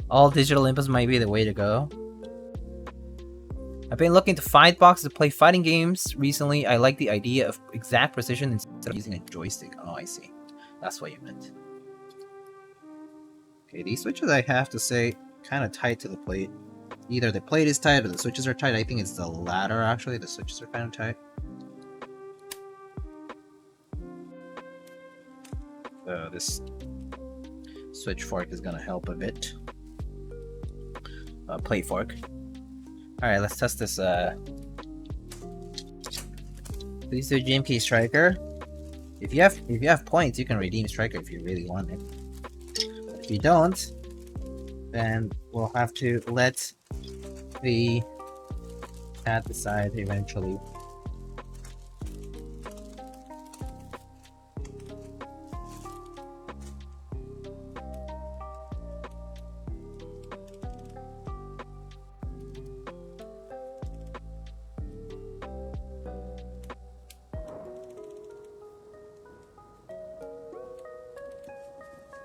[SPEAKER 1] All digital inputs might be the way to go. I've been looking to find boxes to play fighting games recently. I like the idea of exact precision instead of using a joystick. Oh, I see. That's what you meant. Okay, these switches, I have to say, kind of tight to the plate. Either the plate is tight or the switches are tight. I think it's the latter, actually. The switches are kind of tight. This switch fork is gonna help a bit. Plate fork. Alright, let's test this. Please do GMK Striker. If you have points, you can redeem Striker if you really want it. But if you don't, then we'll have to let the cat decide eventually.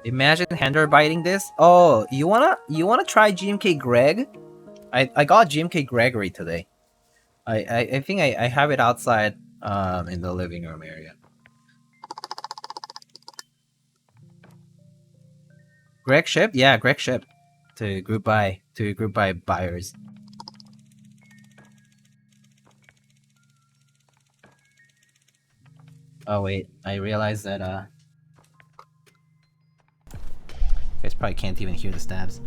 [SPEAKER 1] Imagine Hander biting this. Oh, you wanna try GMK Greg? I got GMK Gregory today. I think I have it outside in the living room area. Greg shipped? Yeah, Greg shipped to group buy buyers. Oh wait, I realized that you guys probably can't even hear the stabs.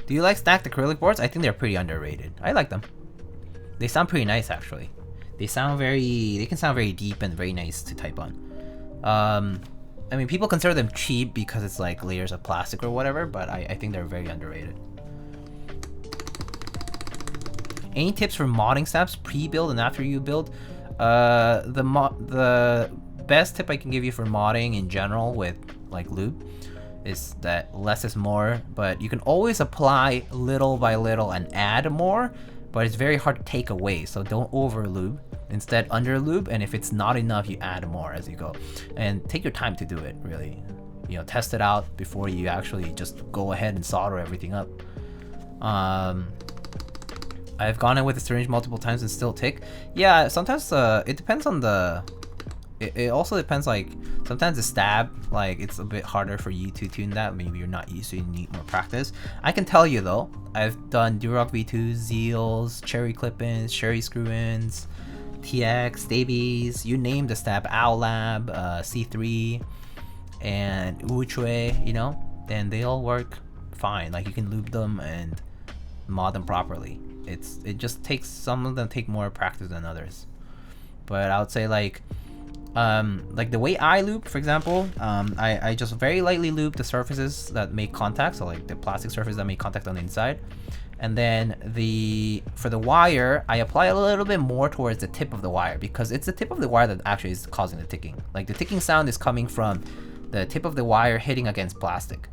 [SPEAKER 1] Do you like stacked acrylic boards? I think they're pretty underrated. I like them. They sound pretty nice actually. They can sound very deep and very nice to type on. I mean, people consider them cheap because it's like layers of plastic or whatever, but I think they're very underrated. Any tips for modding stabs pre-build and after you build? The best tip I can give you for modding in general with like lube is that less is more, but you can always apply little by little and add more, but it's very hard to take away, so don't over lube. Instead, under lube, and if it's not enough, you add more as you go. And take your time to do it, really. You know, test it out before you actually just go ahead and solder everything up. I've gone in with a syringe multiple times and still tick. Yeah, sometimes it depends on the... It also depends, like, sometimes the stab, like, it's a bit harder for you to tune that. Maybe you're not used to it, you need more practice. I can tell you, though, I've done Durock V2s, Zeals, Cherry Clip-ins, Cherry Screw-ins, TX, Stabies, you name the stab, Owlab, C3, and Uchue, you know? And they all work fine. Like, you can lube them and mod them properly. It just takes, some of them take more practice than others. But I would say, like the way I lube, for example, I just very lightly lube the surfaces that make contact, so like the plastic surface that make contact on the inside. And then for the wire, I apply a little bit more towards the tip of the wire, because it's the tip of the wire that actually is causing the ticking. Like the ticking sound is coming from the tip of the wire hitting against plastic,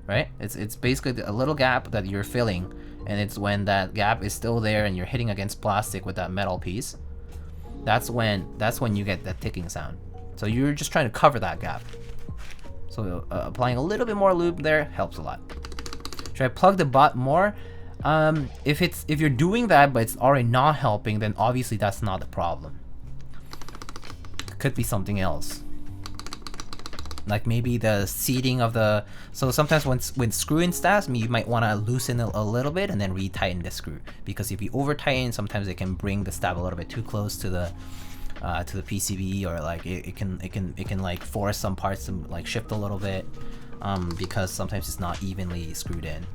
[SPEAKER 1] right? It's basically a little gap that you're filling, and it's when that gap is still there and you're hitting against plastic with that metal piece. That's when you get that ticking sound. So you're just trying to cover that gap. So applying a little bit more lube there helps a lot. Should I plug the butt more? If you're doing that but it's already not helping, then obviously that's not the problem. Could be something else. Like maybe the seating of the... So sometimes when screw-in stabs, you might want to loosen it a little bit and then re-tighten the screw. Because if you over-tighten, sometimes it can bring the stab a little bit too close to the PCB, or like it can like force some parts to like shift a little bit, because sometimes it's not evenly screwed in.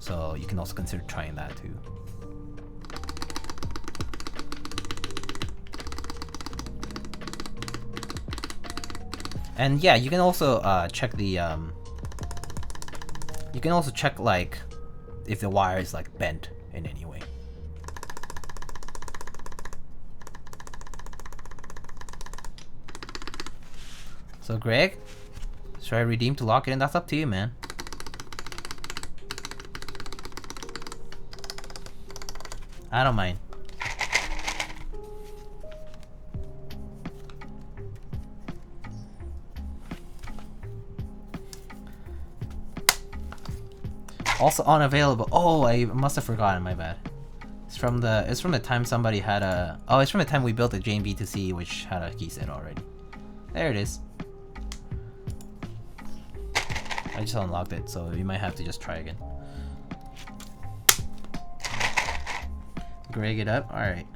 [SPEAKER 1] So you can also consider trying that too. And yeah, you can also check the you can also check like if the wire is like bent in any way. So Greg, should I redeem to lock it in? That's up to you, man. I don't mind. Also unavailable. Oh, I must have forgotten. My bad. It's from the time somebody had a. Oh, it's from the time we built a JMB2C, which had a key set already. There it is. I just unlocked it, so you might have to just try again. Greg it up. All right.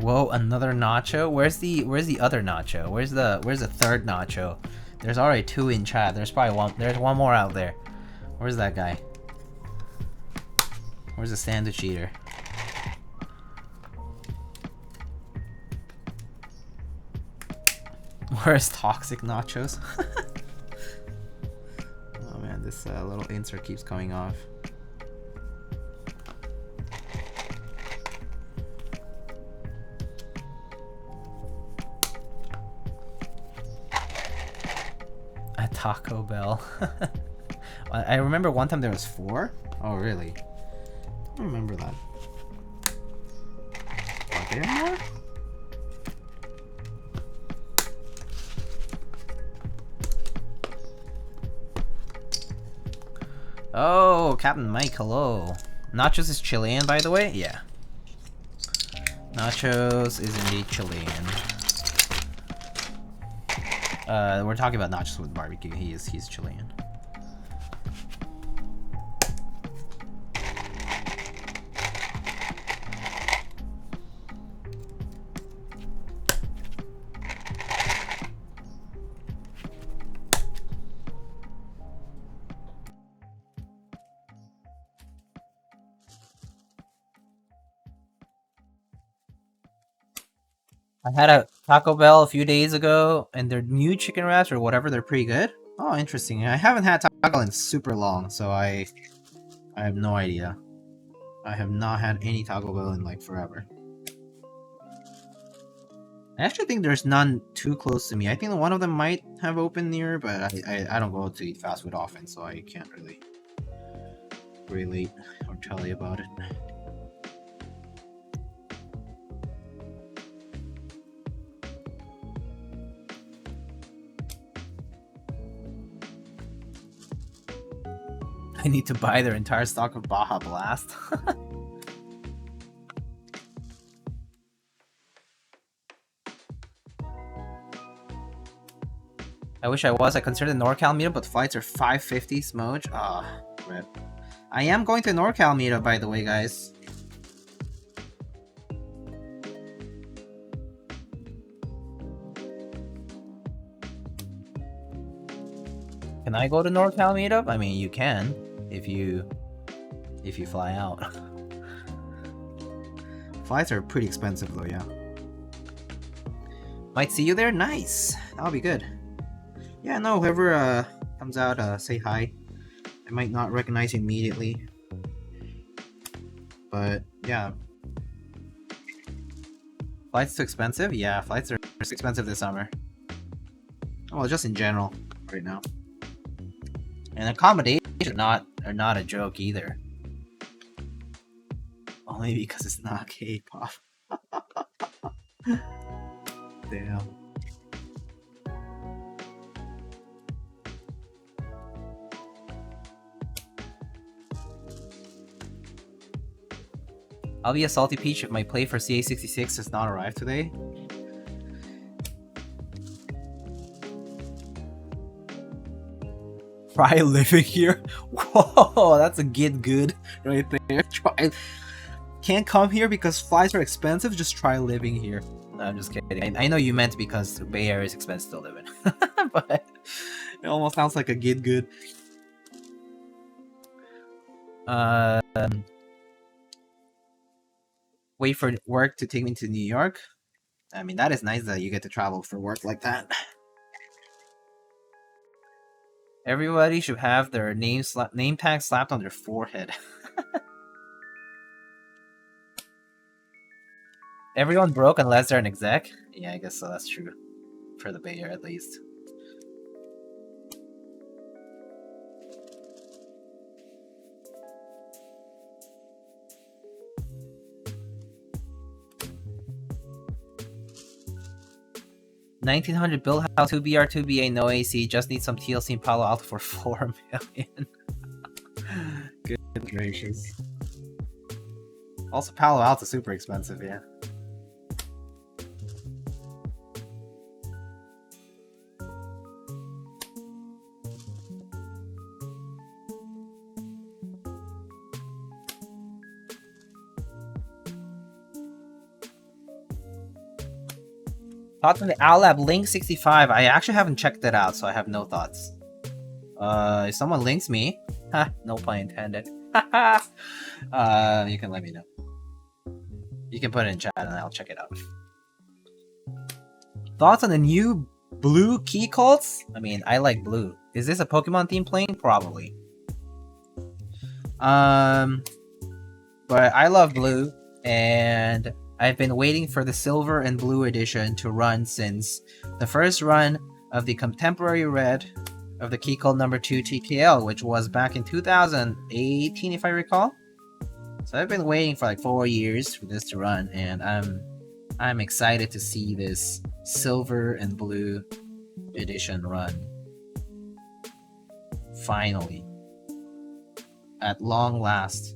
[SPEAKER 1] Whoa, another nacho? Where's the other nacho? Where's the third nacho? There's already 2 in chat. There's probably one more out there. Where's that guy? Where's the sandwich eater? Where's toxic nachos? Oh man, this little insert keeps coming off. At Taco Bell. I remember one time there was 4. Oh really? I don't remember that. Are there more? Oh, Captain Mike, hello. Nachos is Chilean, by the way? Yeah. Nachos is indeed Chilean. We're talking about nachos with barbecue. He's Chilean. I had a Taco Bell a few days ago, and their new chicken wraps or whatever, they're pretty good. Oh, interesting. I haven't had Taco Bell in super long, so I have no idea. I have not had any Taco Bell in like forever. I actually think there's none too close to me. I think one of them might have opened near, but I don't go to eat fast food often, so I can't really relate or tell you about it. I need to buy their entire stock of Baja Blast. I wish I was. I considered the NorCal meetup, but flights are $550 smudge. Ah, rip. I am going to NorCal meetup, by the way, guys. Can I go to NorCal meetup? I mean, you can if you fly out. Flights are pretty expensive though, yeah. Might see you there. Nice. That'll be good. Yeah, no, whoever comes out, say hi. I might not recognize you immediately, but yeah. Flights too expensive? Yeah, flights are expensive this summer. Well, just in general, right now. And accommodations are not a joke either. Only because it's not K-pop. Damn. I'll be a salty peach if my play for CA66 does not arrive today. Try living here? Whoa, that's a get good right there. Try. Can't come here because flights are expensive, just try living here. No, I'm just kidding. I know you meant because the Bay Area is expensive to live in. But it almost sounds like a get good. Wait for work to take me to New York? I mean, that is nice that you get to travel for work like that. Everybody should have their name tag slapped on their forehead. Everyone broke unless they're an exec? Yeah, I guess so, that's true. For the Bay Area, at least. $1,900 build house, 2BR, 2BA, no AC, just need some TLC in Palo Alto for $4 million. Good gracious. Also, Palo Alto super expensive, yeah. Thoughts on the OwlLab Link 65? I actually haven't checked it out, so I have no thoughts. If someone links me, ha, no pun intended. You can let me know. You can put it in chat and I'll check it out. Thoughts on the new blue Keycaps? I mean, I like blue. Is this a Pokemon theme plane? Probably. But I love blue, and I've been waiting for the silver and blue edition to run since the first run of the contemporary red of the Keycap number 2 TKL, which was back in 2018, if I recall. So I've been waiting for like 4 years for this to run, and I'm excited to see this silver and blue edition run. Finally. At long last.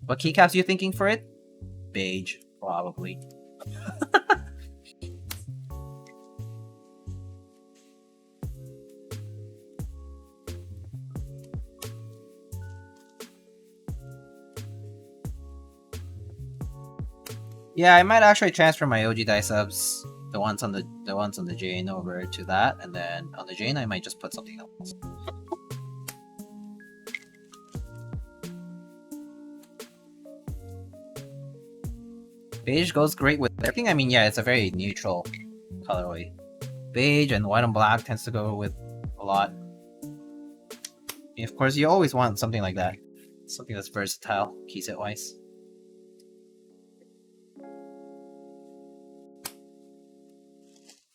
[SPEAKER 1] What keycaps are you thinking for it? Beige, probably. Yeah, I might actually transfer my OG die subs, the ones on the Jane, over to that, and then on the Jane I might just put something else. Beige goes great with everything. I mean, yeah, it's a very neutral colorway. Beige and white and black tends to go with a lot. And of course, you always want something like that. Something that's versatile, keyset wise.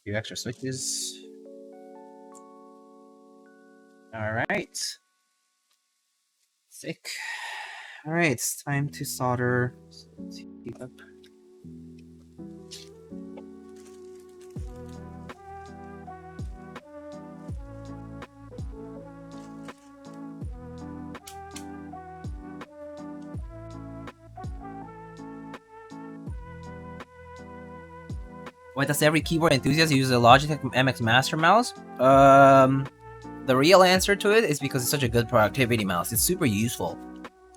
[SPEAKER 1] Few extra switches. Alright. Sick. Alright, it's time to solder. Let's heat up. Why does every keyboard enthusiast use a Logitech MX Master mouse? The real answer to it is because it's such a good productivity mouse. It's super useful.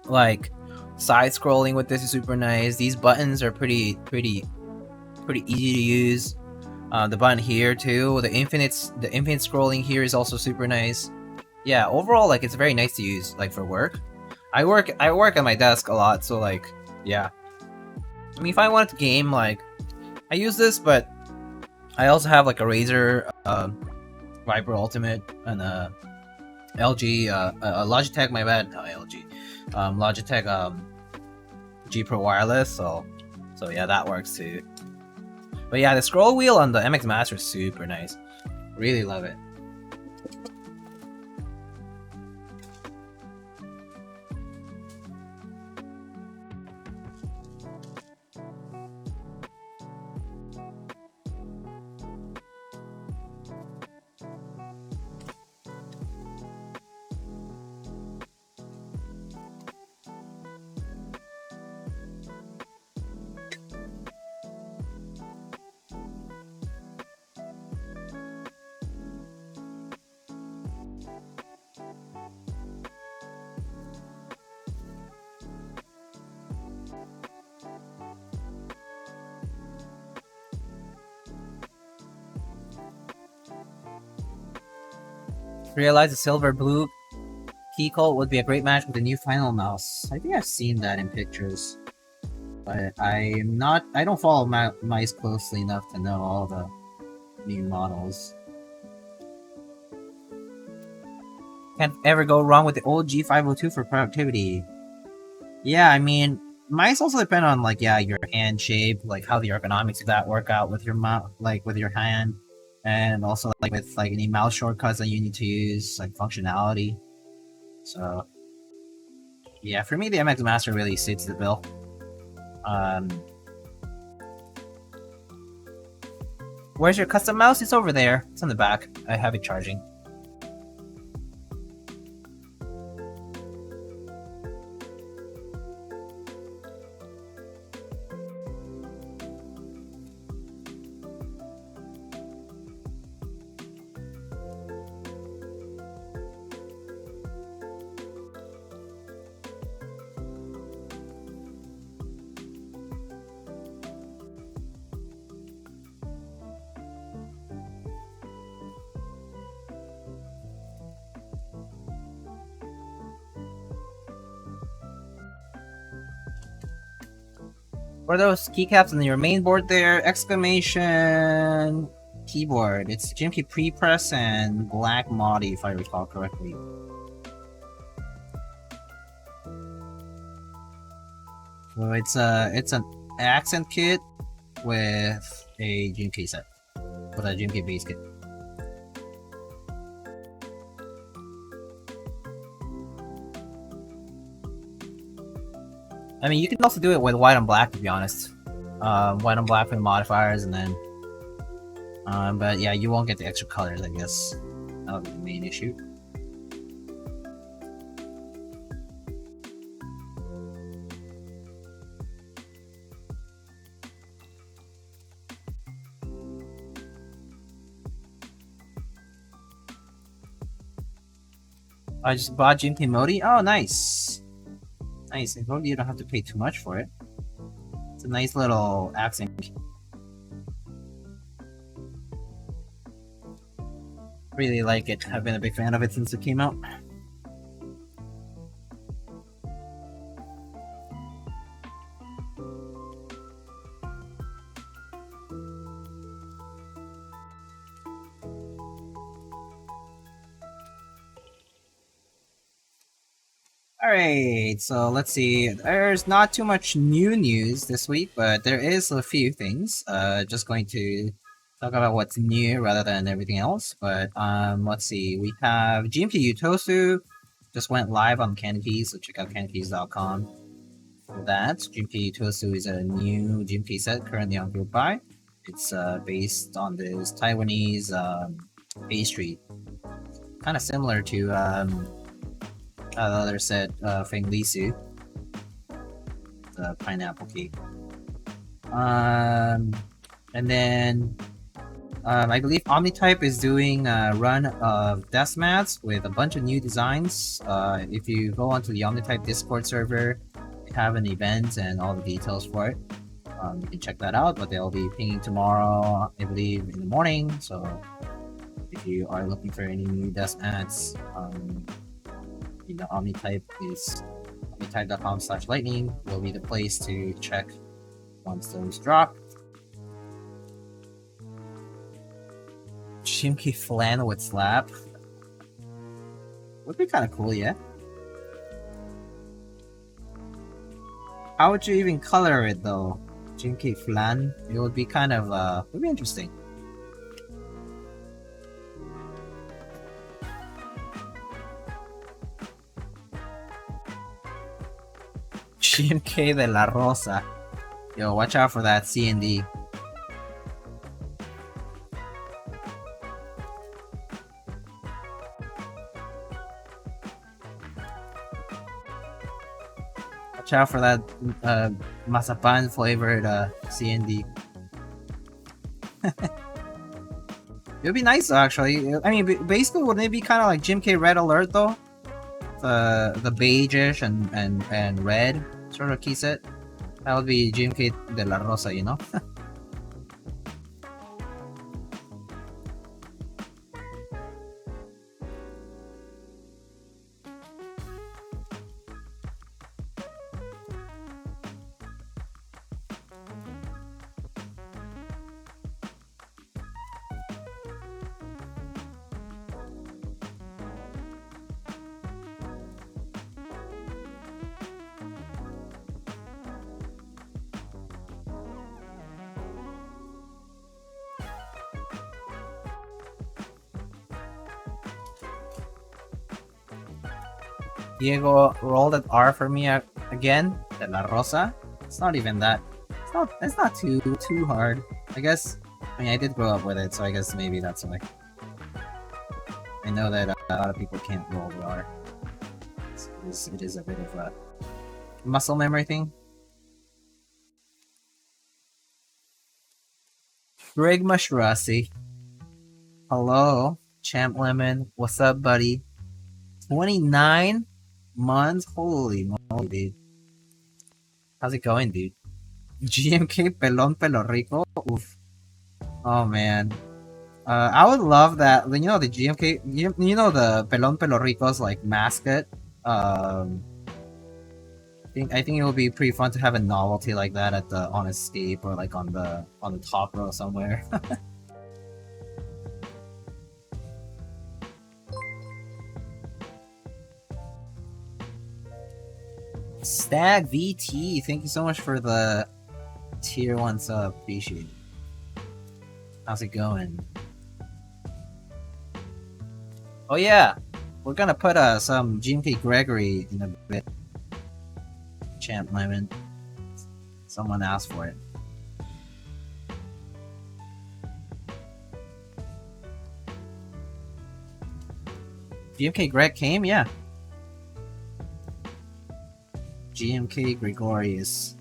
[SPEAKER 1] Like, side scrolling with this is super nice. These buttons are pretty easy to use. The button here too, the infinite scrolling here is also super nice. Yeah, overall, like, it's very nice to use, like, for work. I work at my desk a lot, so like, yeah. I mean, if I wanted to game, like, I use this, but I also have like a Razer Viper Ultimate and a LG a Logitech, my bad, no, LG, Logitech G Pro wireless. So yeah, that works too. But yeah, the scroll wheel on the MX Master is super nice. Really love it. Realize the silver blue Keycap would be a great match with the new final mouse. I think I've seen that in pictures, but I don't follow mice closely enough to know all the new models. Can't ever go wrong with the old G502 for productivity. Yeah, I mean, mice also depend on, like, yeah, your hand shape, like how the ergonomics of that work out with your like with your hand. And also, like, with like any mouse shortcuts that you need to use, like functionality. So yeah, for me the MX Master really suits the bill. Where's your custom mouse? It's over there. It's on the back. I have it charging. For those keycaps on your main board there, exclamation keyboard. It's GMK pre-press and black Modi, if I recall correctly. So it's an accent kit with a GMK set, with a GMK base kit. I mean, you can also do it with white and black, to be honest. White and black with modifiers, and then but yeah, you won't get the extra colors, I guess. That would be the main issue. I just bought GMK Modi. Oh, nice. Nice. I hope you don't have to pay too much for it. It's a nice little accent. Really like it. I've been a big fan of it since it came out. Alright, so let's see. There's not too much new news this week, but there is a few things. Just going to talk about what's new rather than everything else. But let's see. We have GMK Utosu just went live on Canopy, so check out canopy.com for that. GMK Utosu is a new GMK set currently on group buy. It's based on this Taiwanese pastry, kind of similar to the other set, Feng Lisu, the pineapple cake. And then I believe Omnitype is doing a run of desk mats with a bunch of new designs. If you go onto the Omnitype Discord server, they have an event and all the details for it. You can check that out, but they'll be pinging tomorrow, I believe, in the morning. So if you are looking for any new desk mats, Omnitype is omnitype.com/lightning will be the place to check once those drop. GMK flannel with slap would be kind of cool, yeah. How would you even color it though? GMK flan, it would be kind of would be interesting. GMK de la Rosa. Yo, watch out for that CND. Watch out for that mazapan flavored CND. It would be nice though, actually. I mean, basically, wouldn't it be kind of like GMK Red Alert though? The beige-ish and red sort of key set. That would be GMK de la Rosa, you know? Diego rolled at R for me again. De la Rosa. It's not even that. It's not too hard. I guess. I mean, I did grow up with it, so I guess maybe that's why. I know that a lot of people can't roll with R. It is a bit of a muscle memory thing. Greg Mashrasi. Hello, Champ Lemon. What's up, buddy? 29 months? Holy moly, dude. How's it going, dude? GMK Pelon Pelo Rico? Oof. Oh, man. I would love that. You know, the GMK... You know the Pelon Pelo Rico's, like, mascot? I think it would be pretty fun to have a novelty like that at the on escape or like on the top row somewhere. Stag VT, thank you so much for the tier 1 sub. Appreciate it. How's it going? Oh yeah, we're gonna put some GMK Gregory in a bit. Champ Lemon. Someone asked for it. GMK Greg came? Yeah. GMK Gregorius.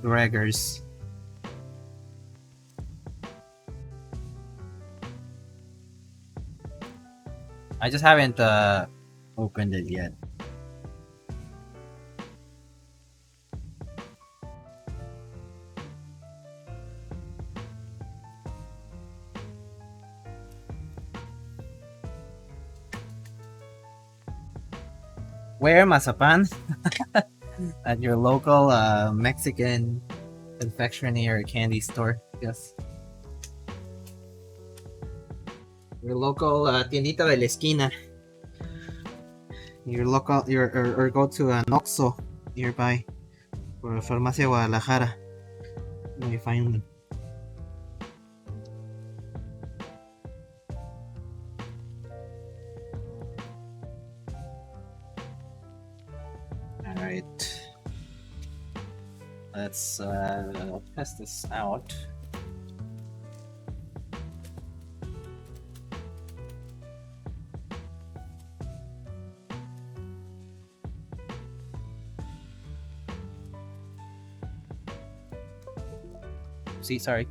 [SPEAKER 1] Gregors. I just haven't opened it yet. Where, Mazapan? At your local Mexican confectionery or candy store, yes. Your local tiendita de la esquina. Your local, or go to an Oxxo nearby, or Farmacia Guadalajara. Where you find them. Alright. Let's test this out. See, sorry.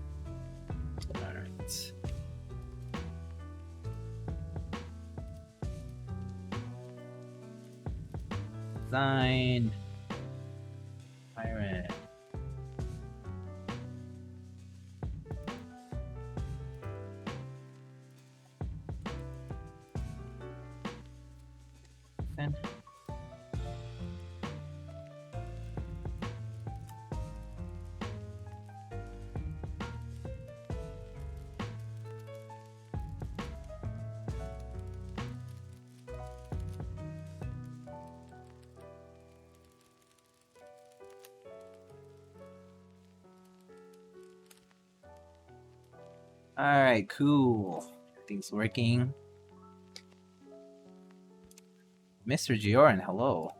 [SPEAKER 1] Alright. Design. Pirate. Then. Alright, cool. Everything's working. Mr. Gioran, hello.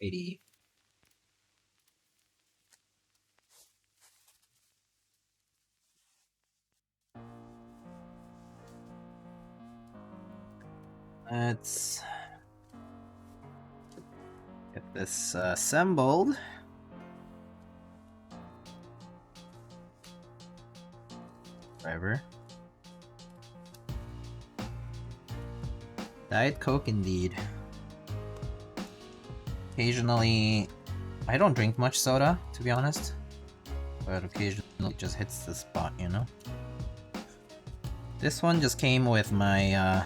[SPEAKER 1] $80. Let's get this assembled. Forever. Diet Coke indeed. Occasionally, I don't drink much soda, to be honest. But occasionally it just hits the spot, you know? This one just came with my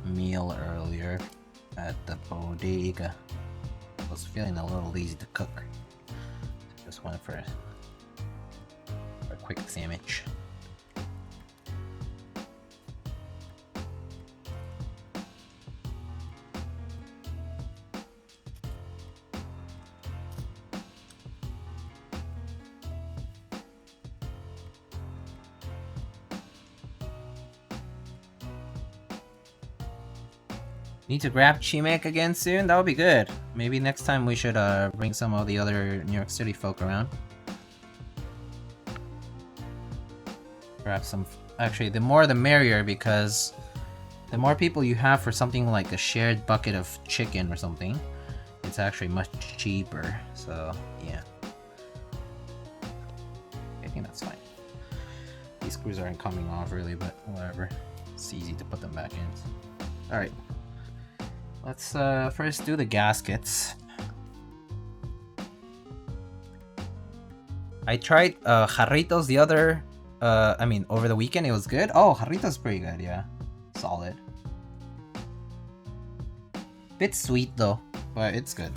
[SPEAKER 1] meal earlier at the bodega. I was feeling a little lazy to cook. Just went for a quick sandwich. Need to grab Chimek again soon? That would be good. Maybe next time we should bring some of the other New York City folk around. Grab some... Actually, the more the merrier, because the more people you have for something like a shared bucket of chicken or something, it's actually much cheaper. So, yeah. I think that's fine. These screws aren't coming off really, but whatever. It's easy to put them back in. Alright. Let's first do the gaskets. I tried Jarritos the other, over the weekend. It was good. Oh, Jarritos pretty good, yeah. Solid. Bit sweet though, but it's good.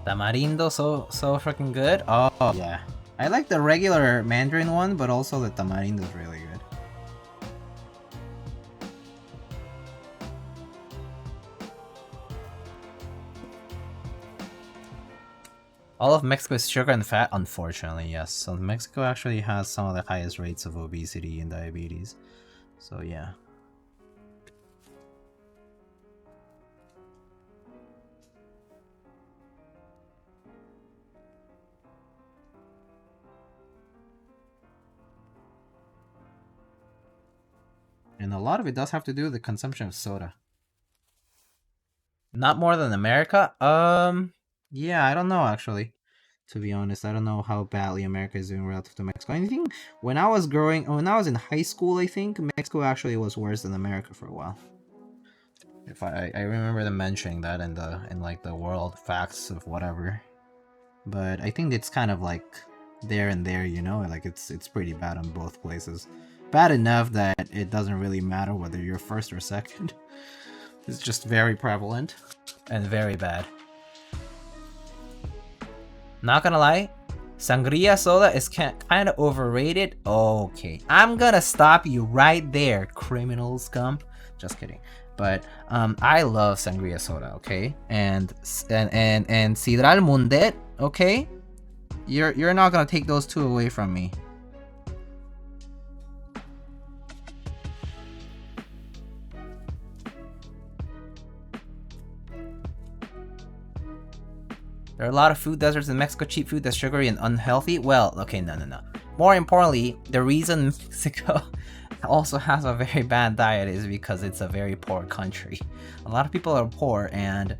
[SPEAKER 1] Tamarindo, so freaking good. Oh yeah, I like the regular mandarin one, but also the tamarindo is really good. All of Mexico is sugar and fat, unfortunately, yes. So Mexico actually has some of the highest rates of obesity and diabetes. So yeah. And a lot of it does have to do with the consumption of soda. Not more than America? Yeah, I don't know actually. To be honest, I don't know how badly America is doing relative to Mexico. I think when I was in high school, I think Mexico actually was worse than America for a while. If I remember them mentioning that in the world facts of whatever. But I think it's kind of like there and there, you know, like it's pretty bad on both places. Bad enough that it doesn't really matter whether you're first or second. It's just very prevalent and very bad. Not gonna lie, sangria soda is kind of overrated. Okay, I'm gonna stop you right there, criminal scum. Just kidding. But I love sangria soda, okay? And Sidral Mundet, okay? You're not gonna take those two away from me. There are a lot of food deserts in Mexico. Cheap food that's sugary and unhealthy. Well, okay, no. More importantly, the reason Mexico also has a very bad diet is because it's a very poor country. A lot of people are poor, and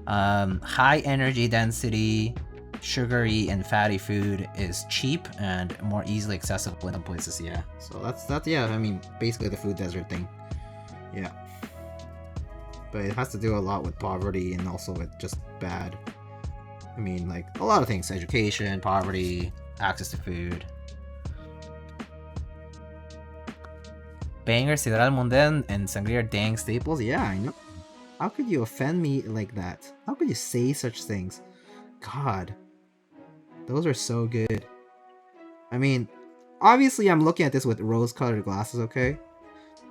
[SPEAKER 1] high energy density, sugary and fatty food is cheap and more easily accessible in some places. Yeah, so that's yeah. I mean, basically the food desert thing. Yeah, but it has to do a lot with poverty and also with just bad. I mean, like, a lot of things. Education, poverty, access to food. Banger, Sidral Munden, and Sangria are dang staples? Yeah, I know. How could you offend me like that? How could you say such things? God. Those are so good. I mean, obviously I'm looking at this with rose-colored glasses, okay?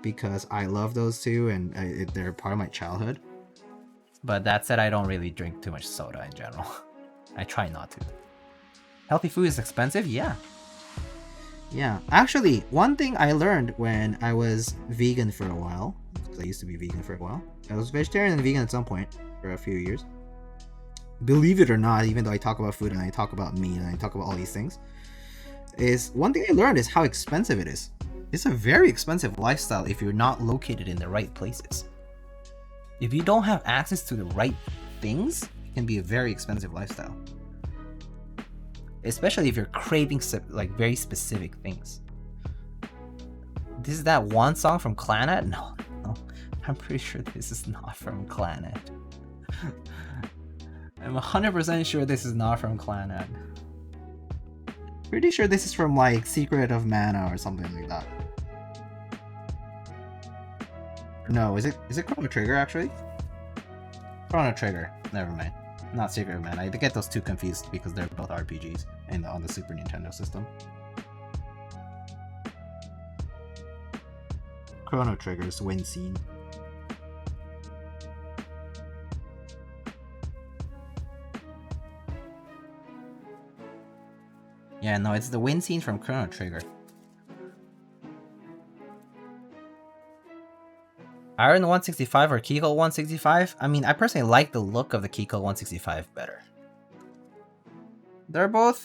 [SPEAKER 1] Because I love those two, and they're part of my childhood. But that said, I don't really drink too much soda in general. I try not to. Healthy food is expensive? Yeah. Yeah. Actually, one thing I learned when I was vegan for a while, because I used to be vegan for a while. I was vegetarian and vegan at some point for a few years. Believe it or not, even though I talk about food and I talk about meat and I talk about all these things, is one thing I learned is how expensive it is. It's a very expensive lifestyle if you're not located in the right places. If you don't have access to the right things, it can be a very expensive lifestyle. Especially if you're craving like very specific things. This is that one song from Clannad? No, I'm pretty sure this is not from Clannad. I'm 100% sure this is not from Clannad. Pretty sure this is from like Secret of Mana or something like that. No, is it Chrono Trigger actually? Chrono Trigger. Never mind. Not Secret of Mana. I get those two confused because they're both RPGs and on the Super Nintendo system. Chrono Trigger's win scene. Yeah, no, it's the win scene from Chrono Trigger. Iron 165 or Keycops 165? I mean, I personally like the look of the Keycops 165 better. They're both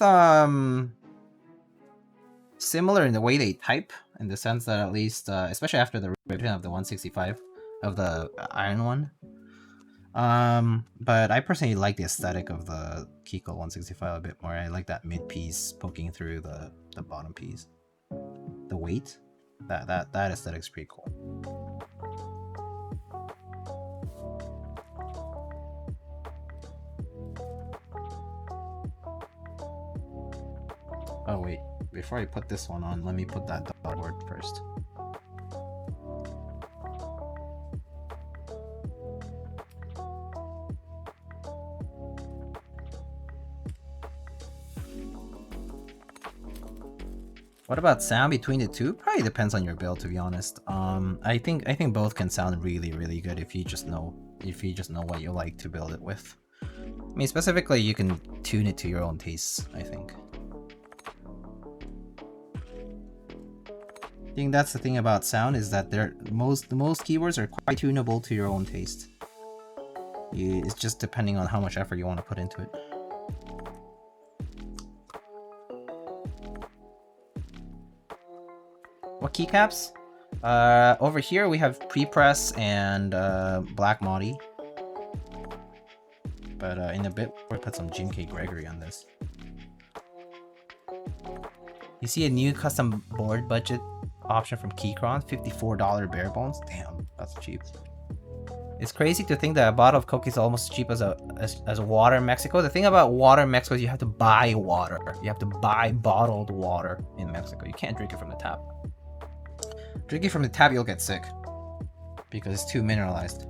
[SPEAKER 1] similar in the way they type, in the sense that at least, especially after the revision of the 165, of the Iron one, But I personally like the aesthetic of the Kiko 165 a bit more. I like that mid piece poking through the bottom piece. The weight, that aesthetic's pretty cool. Oh wait, before I put this one on, let me put that board first. What about sound between the two? Probably depends on your build, to be honest. I think both can sound really good if you just know what you like to build it with. I mean, specifically, you can tune it to your own tastes, I think. I think that's the thing about sound, is that most keyboards are quite tunable to your own taste. It's just depending on how much effort you want to put into it. What keycaps? Over here we have pre-press and black Modi. But in a bit we'll put some GMK Gregory on this. You see a new custom board budget option from Gateron, $54 bare bones. Damn, that's cheap. It's crazy to think that a bottle of Coke is almost as cheap as water in Mexico. The thing about water in Mexico is you have to buy water. You have to buy bottled water in Mexico. You can't drink it from the tap. Drinking from the tap, you'll get sick because it's too mineralized.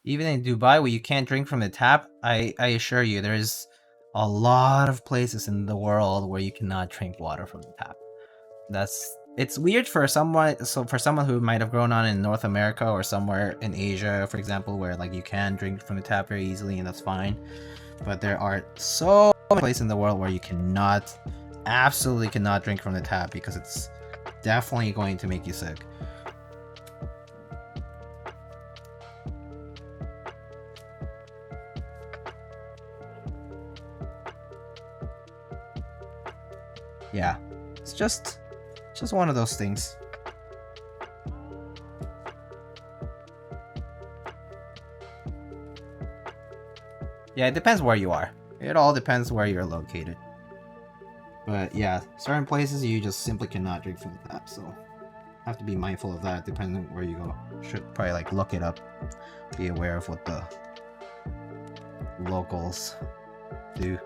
[SPEAKER 1] Even in Dubai, where you can't drink from the tap, I assure you, there's a lot of places in the world where you cannot drink water from the tap. It's weird for someone who might have grown on in North America or somewhere in Asia, for example, where like you can drink from the tap very easily and that's fine. But there are so many places in the world where you absolutely cannot drink from the tap because it's definitely going to make you sick. Yeah, it's just one of those things. Yeah, it depends where you are. It all depends where you're located. But yeah, certain places you just simply cannot drink from the tap, so have to be mindful of that depending on where you go. Should probably like look it up, be aware of what the locals do.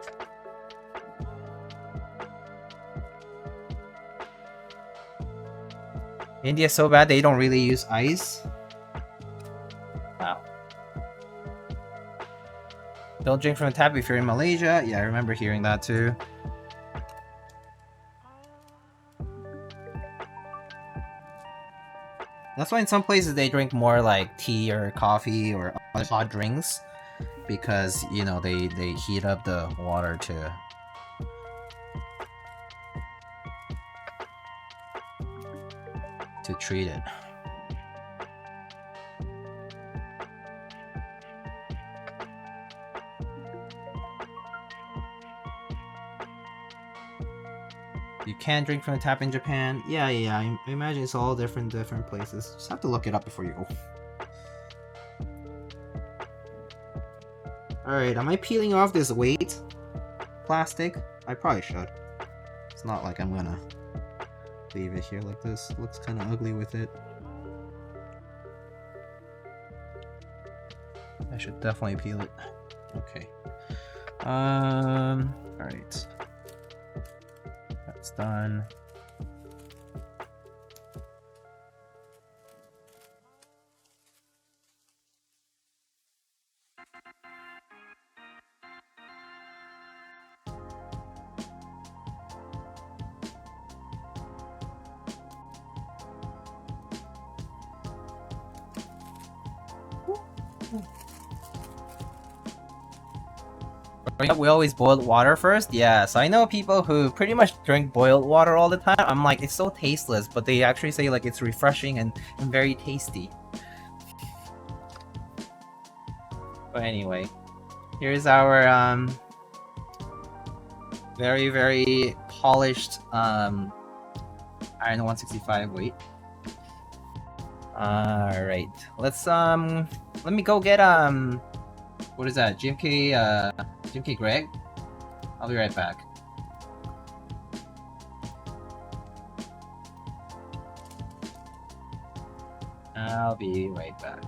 [SPEAKER 1] India's so bad they don't really use ice. Wow. Don't drink from the tap if you're in Malaysia. Yeah, I remember hearing that too. That's why in some places they drink more like tea or coffee or other hot drinks, because you know they heat up the water to treat it. You can't drink from the tap in Japan. Yeah. I imagine it's all different places. Just have to look it up before you go. Alright, am I peeling off this weight plastic? I probably should. It's not like I'm gonna leave it here like this. It looks kind of ugly with it. I should definitely peel it. Okay. Alright. That's done. Growing up, we always boiled water first. Yeah, so I know people who pretty much drink boiled water all the time. I'm like, it's so tasteless, but they actually say like it's refreshing and very tasty. But anyway, here's our very, very polished Iron 165 weight. Alright, let's let me go get what is that? GMK Greg? I'll be right back. I'll be right back.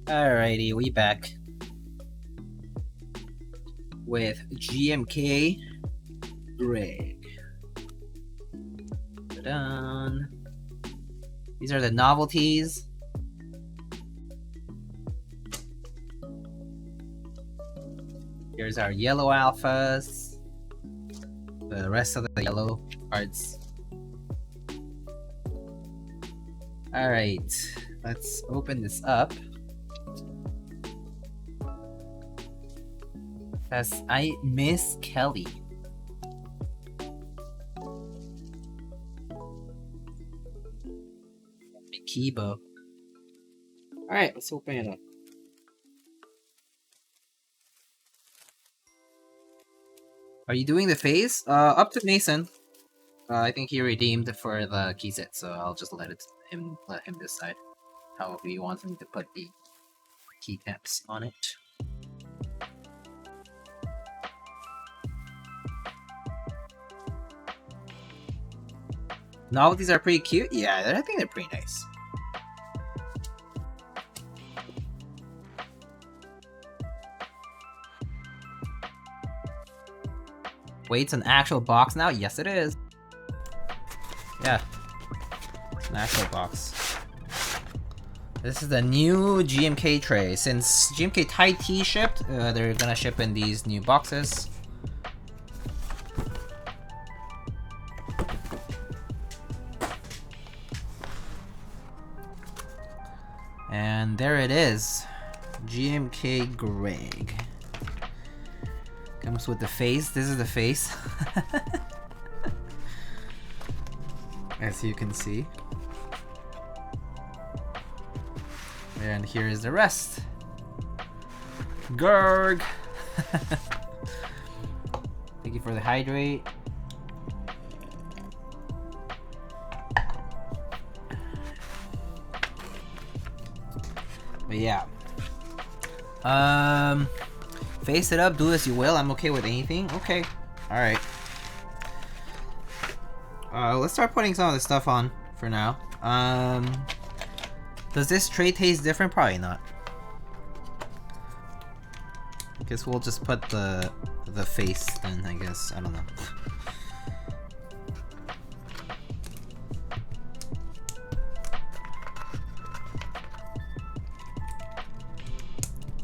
[SPEAKER 1] Alrighty, we back with GMK Greg. Ta-da. These are the novelties. Here's our yellow alphas. The rest of the yellow parts. Alright, let's open this up. Says, I miss Kelly. Kibo. Alright, let's open it up. Are you doing the face? Up to Mason. I think he redeemed for the key set, so I'll just let him decide how he wants me to put the keycaps on it. Novelties are pretty cute. Yeah, I think they're pretty nice. Wait, it's an actual box now? Yes, it is. Yeah, it's an actual box. This is the new GMK tray. Since GMK Thai Tea shipped, they're gonna ship in these new boxes. And there it is. GMK Greg. Comes with the face. This is the face. As you can see. And here is the rest. Greg. Thank you for the hydrate. But yeah. Face it up, do as you will. I'm okay with anything. Okay. Alright. Let's start putting some of the stuff on for now. Does this tray taste different? Probably not. I guess we'll just put the face then, I guess. I don't know.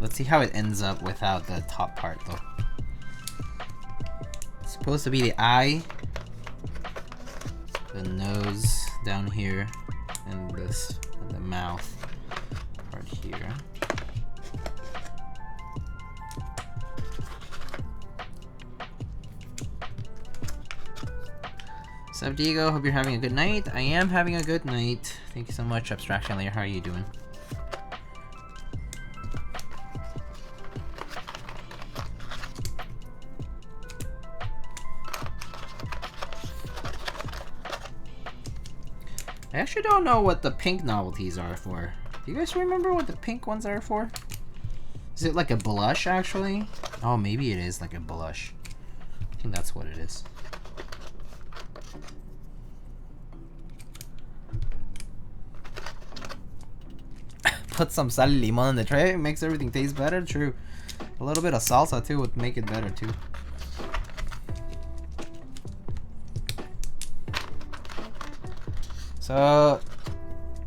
[SPEAKER 1] Let's see how it ends up without the top part though. It's supposed to be the eye, the nose down here, and this, and the mouth part here. Sup Diego, hope you're having a good night. I am having a good night. Thank you so much, Abstraction Layer. How are you doing? I actually don't know what the pink novelties are for. Do you guys remember what the pink ones are for? Is it like a blush, actually? Oh, maybe it is like a blush. I think that's what it is. Put some sal y limon in the tray, it makes everything taste better. True. A little bit of salsa too would make it better too. So,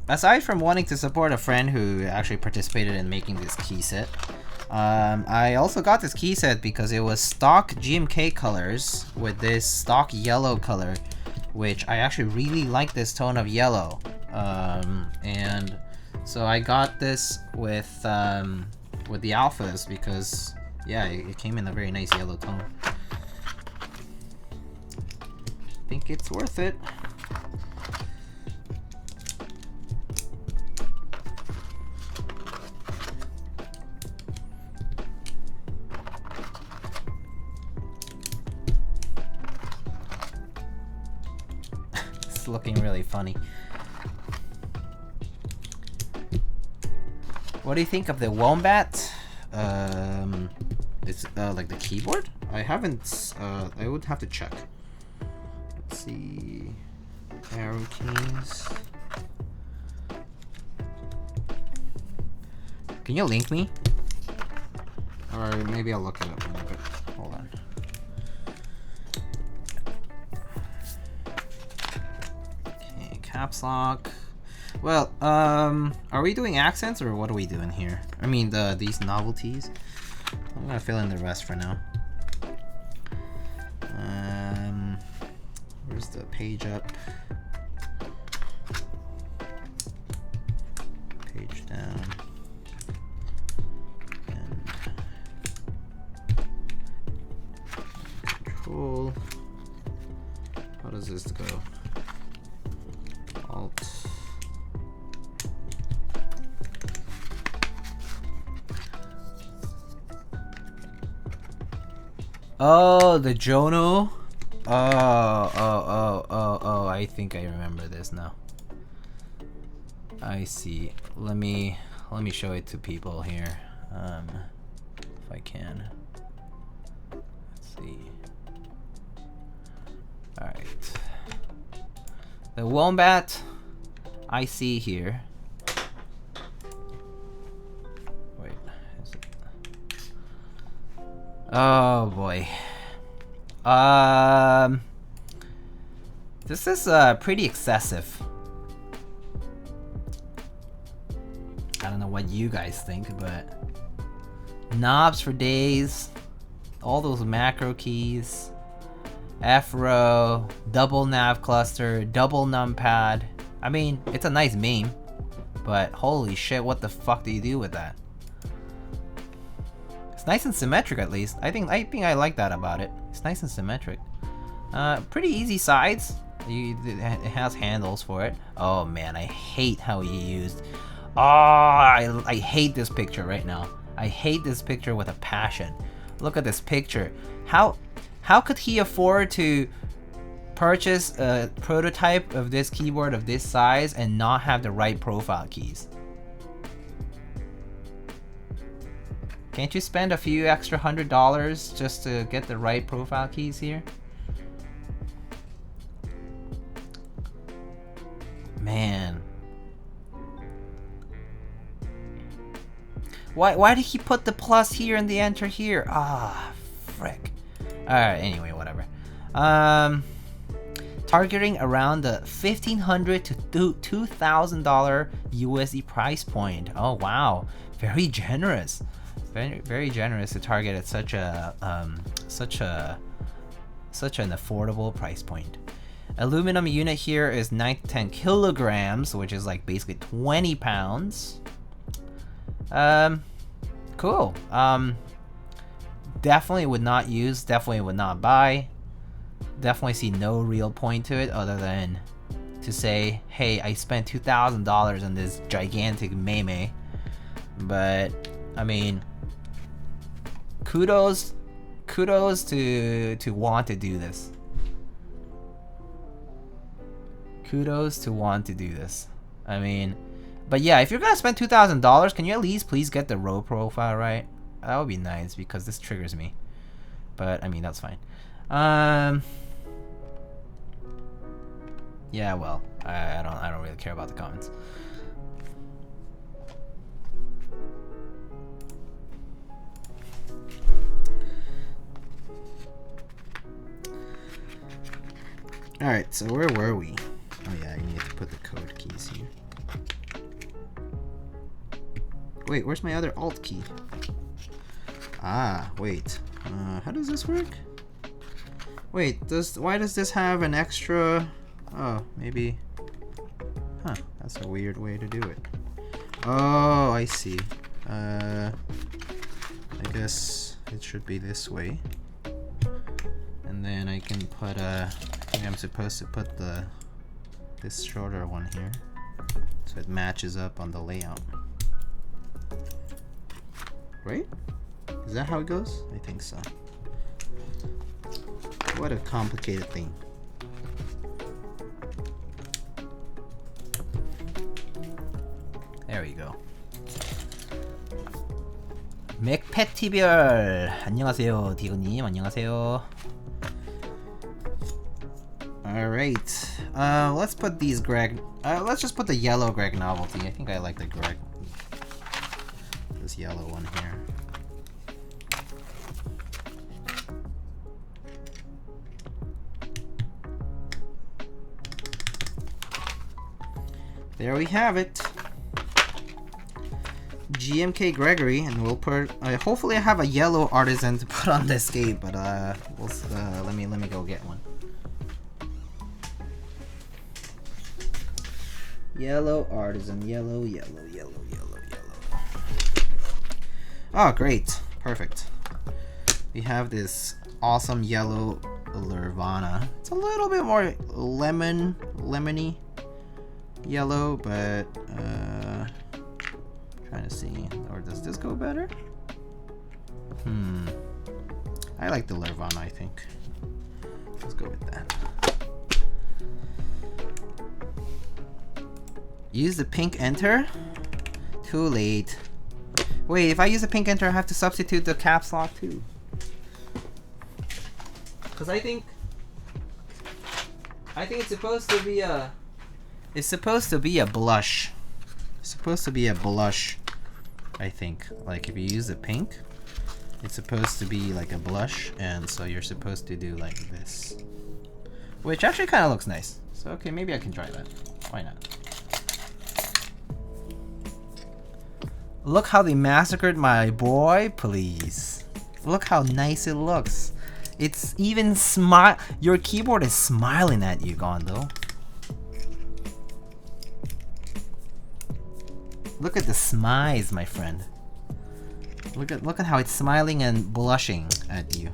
[SPEAKER 1] aside from wanting to support a friend who actually participated in making this key set, I also got this key set because it was stock GMK colors with this stock yellow color, which I actually really like this tone of yellow. And so I got this with the alphas because, yeah, it came in a very nice yellow tone. I think it's worth it. Looking really funny. What do you think of the Wombat? It's like the keyboard? I haven't, I would have to check. Let's see. Arrow keys. Can you link me? Or maybe I'll look it up in a bit. Hold on. Caps lock. Well, are we doing accents or what are we doing here? I mean, these novelties. I'm gonna fill in the rest for now. Where's the page up? Page down. And control. How does this go? Alt. Oh, the Jono. Oh, I think I remember this now. I see. Let me show it to people here. If I can. Let's see. All right. The Wombat I see here. Wait, is it? Oh boy. This is pretty excessive. I don't know what you guys think, but knobs for days, all those macro keys, F-row, double nav cluster, double numpad. I mean, it's a nice meme, but holy shit, what the fuck do you do with that? It's nice and symmetric at least. I think I like that about it. It's nice and symmetric. Pretty easy sides. It has handles for it. Oh man, I hate how he used. Oh, I hate this picture right now. I hate this picture with a passion. Look at this picture. How could he afford to purchase a prototype of this keyboard of this size and not have the right profile keys? Can't you spend a few extra $100 just to get the right profile keys here? Man. Why did he put the plus here and the enter here? Ah, frick. Alright, anyway, whatever. Targeting around the $1,500 to $2,000 USD price point. Oh wow, very generous. Very generous to target at such an affordable price point. Aluminum unit here is 9 to 10 kilograms, which is like basically 20 pounds. Cool. Definitely would not use, definitely would not buy. Definitely see no real point to it other than to say, hey, I spent $2,000 on this gigantic meme. But I mean, kudos to want to do this. Kudos to want to do this. I mean, but yeah, if you're gonna spend $2,000, can you at least please get the row profile right? That would be nice because this triggers me. But I mean, that's fine. Yeah, well, I don't really care about the comments. All right, so where were we? Oh yeah, you need to put the code keys here. Wait, where's my other alt key? Ah, wait. How does this work? Wait, why does this have an extra? Oh, maybe. Huh, that's a weird way to do it. Oh, I see. I guess it should be this way. And then I can put I think I'm supposed to put this shorter one here, so it matches up on the layout. Right? Is that how it goes? I think so. What a complicated thing. There we go. 맥패티별 안녕하세요, 디그님 안녕하세요. All right. Let's put these Greg. Let's just put the yellow Greg novelty. I think I like the Greg. This yellow one here. There we have it. GMK Gregory, and we'll put. Hopefully, I have a yellow artisan to put on this gate, but we'll, let me go get one. Yellow artisan, yellow. Oh, great, perfect. We have this awesome yellow Nirvana. It's a little bit more lemony yellow, but trying to see, or does this go better? I like the Nirvana, I think. Let's go with that. Use the pink enter? Too late. Wait, if I use the pink enter, I have to substitute the caps lock too. Cause I think it's supposed to be a. It's supposed to be a blush. It's supposed to be a blush. I think. Like if you use the pink, It's supposed to be like a blush, and so you're supposed to do like this. Which actually kind of looks nice. So okay, maybe I can try that. Why not? Look how they massacred my boy, please. Look how nice it looks. It's even smile. Your keyboard is smiling at you, Gondo. Look at the smiles, my friend. Look at how it's smiling and blushing at you.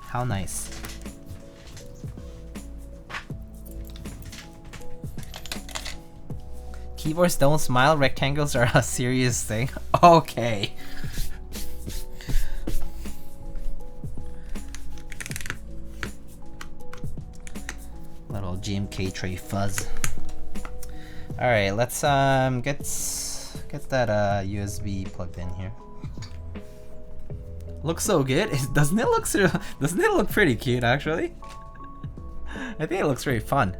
[SPEAKER 1] How nice. Keyboards don't smile, rectangles are a serious thing. Okay. Little GMK tray fuzz. Alright, let's get that USB plugged in here. Looks so good. Doesn't it look pretty cute actually? I think it looks very fun.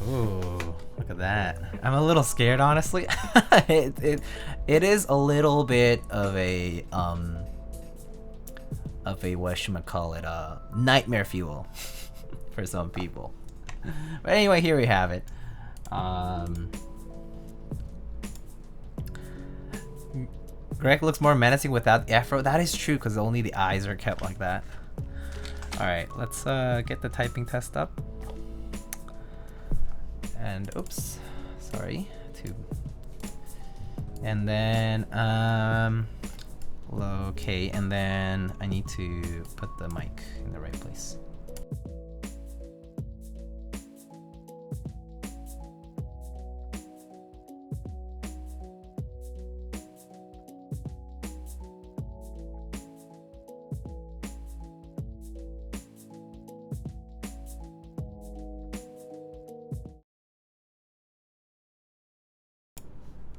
[SPEAKER 1] Ooh, look at that. I'm a little scared, honestly. it is a little bit of a whatchamacallit, nightmare fuel for some people. But anyway, here we have it. Greg looks more menacing without the afro. That is true, because only the eyes are kept like that. Alright, let's get the typing test up. And oops, sorry. And then okay, and then I need to put the mic in the right place.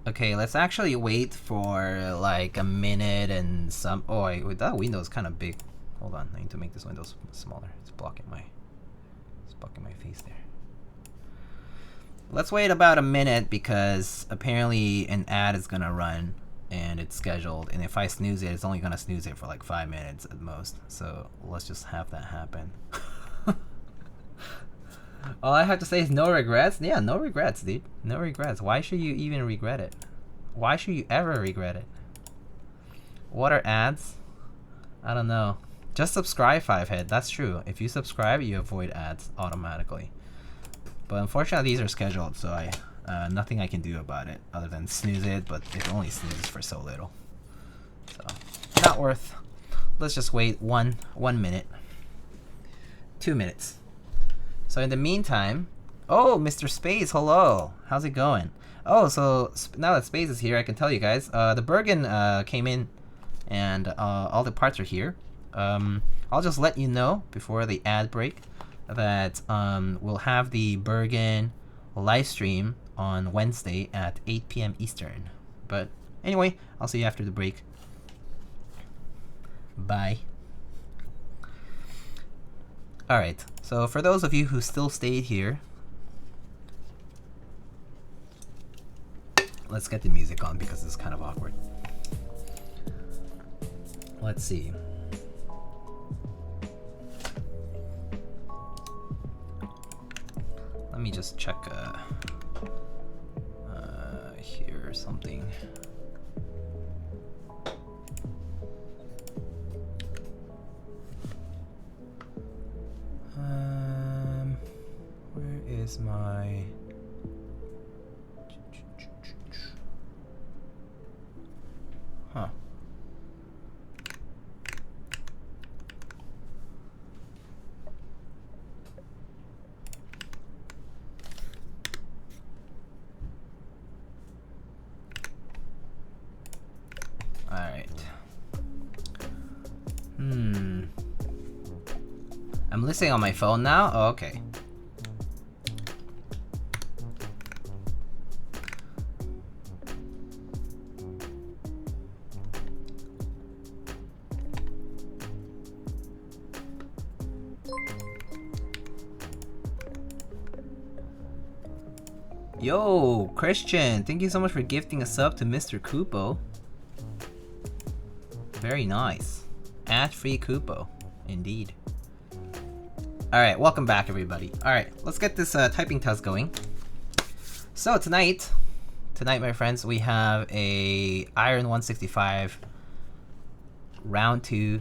[SPEAKER 1] Okay, let's actually wait for like a minute and some. Oh, wait, that window's kind of big. Hold on, I need to make this window smaller. It's blocking my face there. Let's wait about a minute because apparently an ad is gonna run and it's scheduled. And if I snooze it, it's only gonna snooze it for like 5 minutes at most. So let's just have that happen. All I have to say is no regrets. Yeah, no regrets, dude. No regrets. Why should you even regret it? Why should you ever regret it? What are ads? I don't know. Just subscribe, Fivehead. That's true. If you subscribe, you avoid ads automatically. But unfortunately, these are scheduled, so nothing I can do about it other than snooze it. But it only snoozes for so little, so not worth. Let's just wait one minute, 2 minutes. So in the meantime, oh, Mr. Space, hello. How's it going? Oh, so now that Space is here, I can tell you guys, the Bergen came in, and all the parts are here. I'll just let you know before the ad break that we'll have the Bergen live stream on Wednesday at 8 p.m. Eastern. But anyway, I'll see you after the break. Bye. Alright, so for those of you who still stayed here, let's get the music on because it's kind of awkward. Let's see. Let me just check here or something. Where is my... Huh. Alright. I'm listening on my phone now? Oh, okay. Yo, Christian, thank you so much for gifting a sub to Mr. Kupo. Very nice. Ad-free Kupo, indeed. Alright, welcome back everybody. Alright, let's get this typing test going. So tonight, my friends, we have a Iron 165 round 2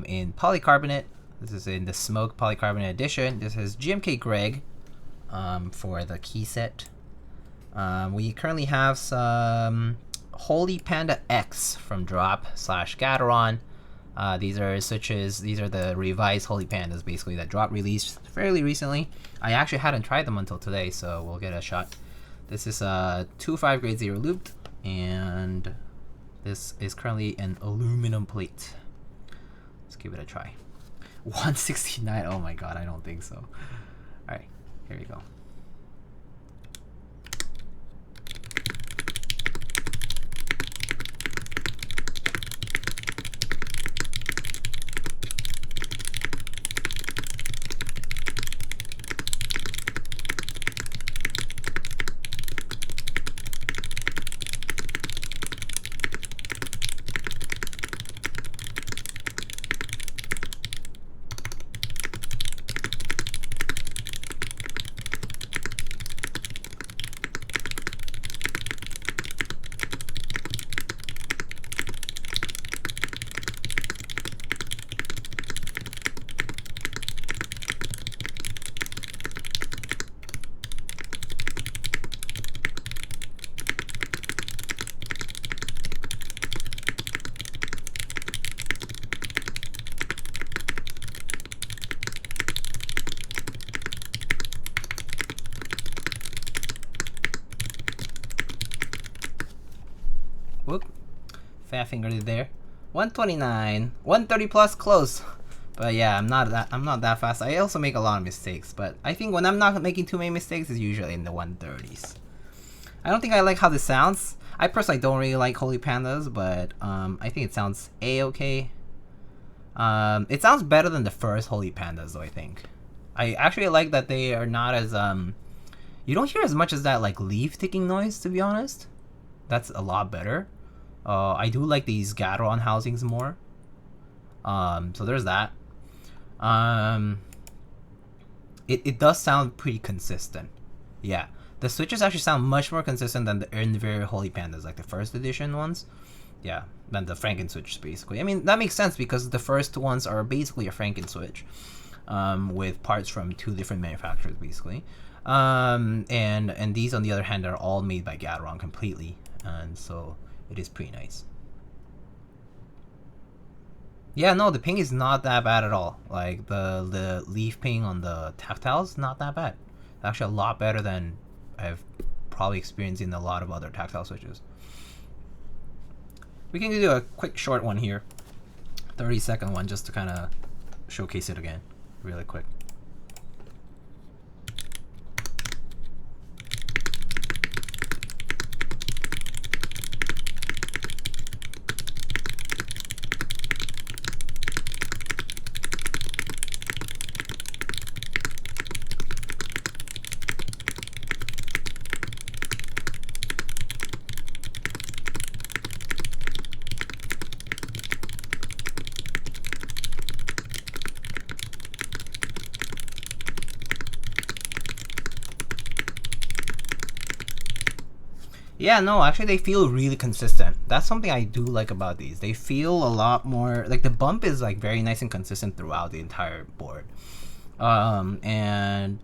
[SPEAKER 1] in Polycarbonate. This is in the Smoke Polycarbonate edition. This is GMK Greg for the key set. We currently have some Holy Panda X from Drop / Gateron. These are switches, these are the revised Holy Pandas basically that Drop released fairly recently. I actually hadn't tried them until today, so we'll get a shot. This is a 2.5 grade 0 lubed, and this is currently an aluminum plate. Let's give it a try. 169, oh my god, I don't think so. Alright, here we go. Whoop, fat fingered it there. 129, 130 plus, close. But yeah, I'm not that fast. I also make a lot of mistakes, but I think when I'm not making too many mistakes, it's usually in the 130s. I don't think I like how this sounds. I personally don't really like Holy Pandas, but I think it sounds a-okay. It sounds better than the first Holy Pandas though, I think. I actually like that they are not as you don't hear as much as that like leaf ticking noise, to be honest. That's a lot better. I do like these Gateron housings more. So there's that. It does sound pretty consistent. Yeah, the switches actually sound much more consistent than the Inver Holy Pandas, like the first edition ones. Yeah, than the Franken switches basically. I mean, that makes sense because the first ones are basically a Franken switch, with parts from 2 different manufacturers basically. And these on the other hand are all made by Gateron completely, and so it is pretty nice. Yeah, no, the ping is not that bad at all. Like the leaf ping on the tactiles, not that bad. Actually a lot better than I've probably experienced in a lot of other tactile switches. We can do a quick short one here, 30-second one, just to kind of showcase it again really quick. Yeah, no, actually they feel really consistent. That's something I do like about these. They feel a lot more, like the bump is like very nice and consistent throughout the entire board. And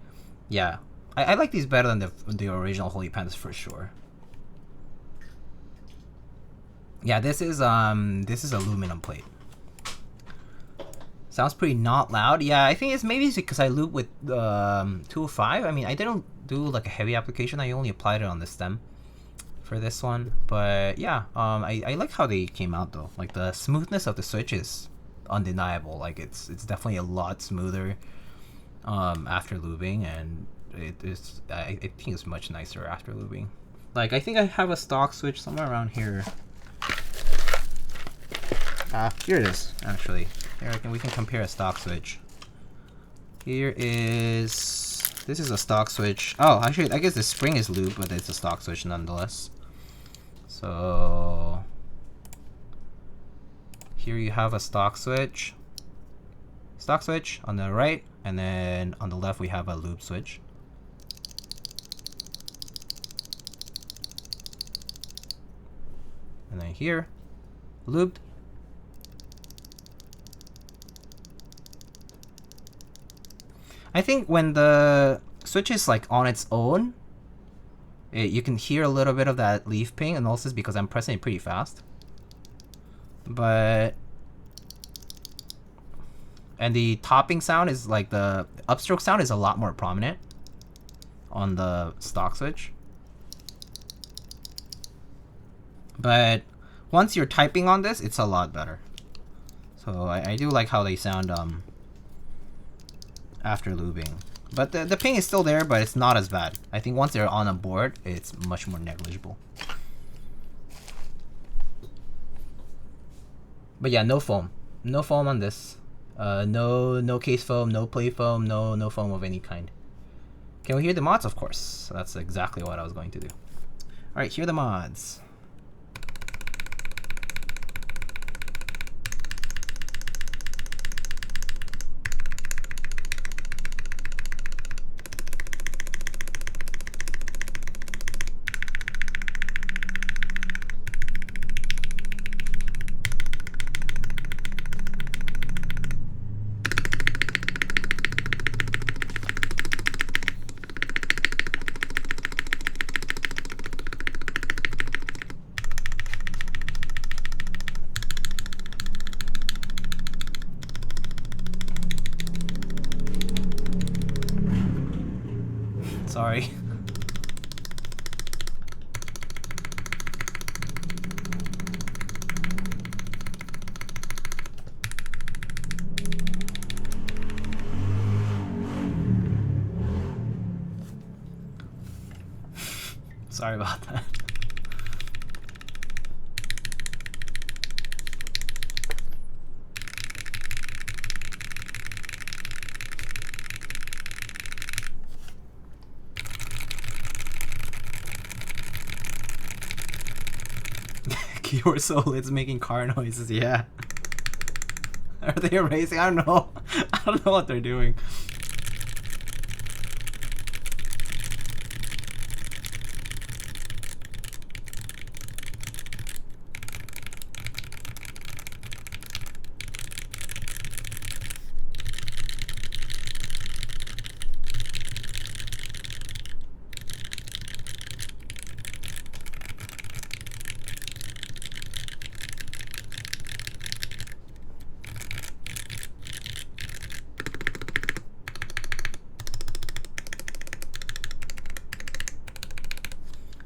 [SPEAKER 1] yeah, I like these better than the original Holy Pandas for sure. Yeah, this is aluminum plate. Sounds pretty not loud. Yeah, I think it's maybe because I loop with 205. I mean, I didn't do like a heavy application. I only applied it on the stem for this one, but yeah, I like how they came out though. Like the smoothness of the switch is undeniable. Like it's definitely a lot smoother after lubing, and I think it's much nicer after lubing. Like I think I have a stock switch somewhere around here. Here it is actually. Here we can compare a stock switch. Here is This is a stock switch. Oh, actually, I guess the spring is lube, but it's a stock switch nonetheless. So here you have a stock switch. Stock switch on the right, and then on the left we have a lube switch. And then here, lubed. I think when the switch is like on its own, you can hear a little bit of that leaf ping, and also because I'm pressing it pretty fast. And the topping sound is like the upstroke sound is a lot more prominent on the stock switch. But once you're typing on this, it's a lot better. So I do like how they sound after lubing. But the ping is still there, but it's not as bad. I think once they're on a board, it's much more negligible. But yeah, no foam. No foam on this. No case foam, no play foam, no foam of any kind. Can we hear the mods? Of course. That's exactly what I was going to do. Alright, here are the mods. Sorry. Sorry about that. Your soul is making car noises, yeah. Are they erasing? I don't know. I don't know what they're doing.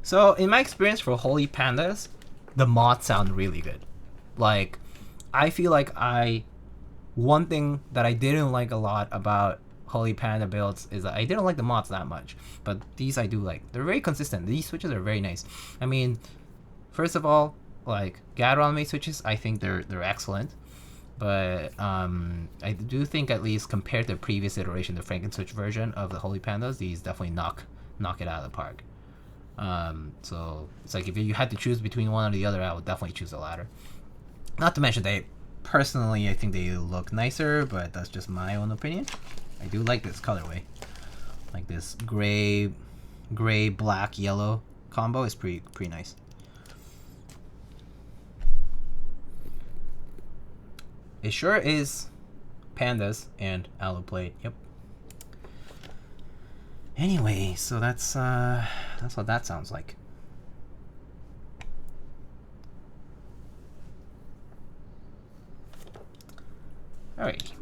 [SPEAKER 1] So in my experience for Holy Pandas, the mods sound really good. Like, I feel like one thing that I didn't like a lot about Holy Panda builds is that I didn't like the mods that much, but these I do like. They're very consistent. These switches are very nice. I mean, first of all, like Gateron made switches, I think they're excellent. But I do think, at least compared to the previous iteration, the Franken-Switch version of the Holy Pandas, these definitely knock it out of the park. So it's like if you had to choose between one or the other, I would definitely choose the latter. Not to mention, personally, I think they look nicer, but that's just my own opinion. I do like this colorway. Like this gray, black, yellow combo is pretty nice. It sure is pandas and alu plate. Yep. Anyway, so that's what that sounds like. Alright.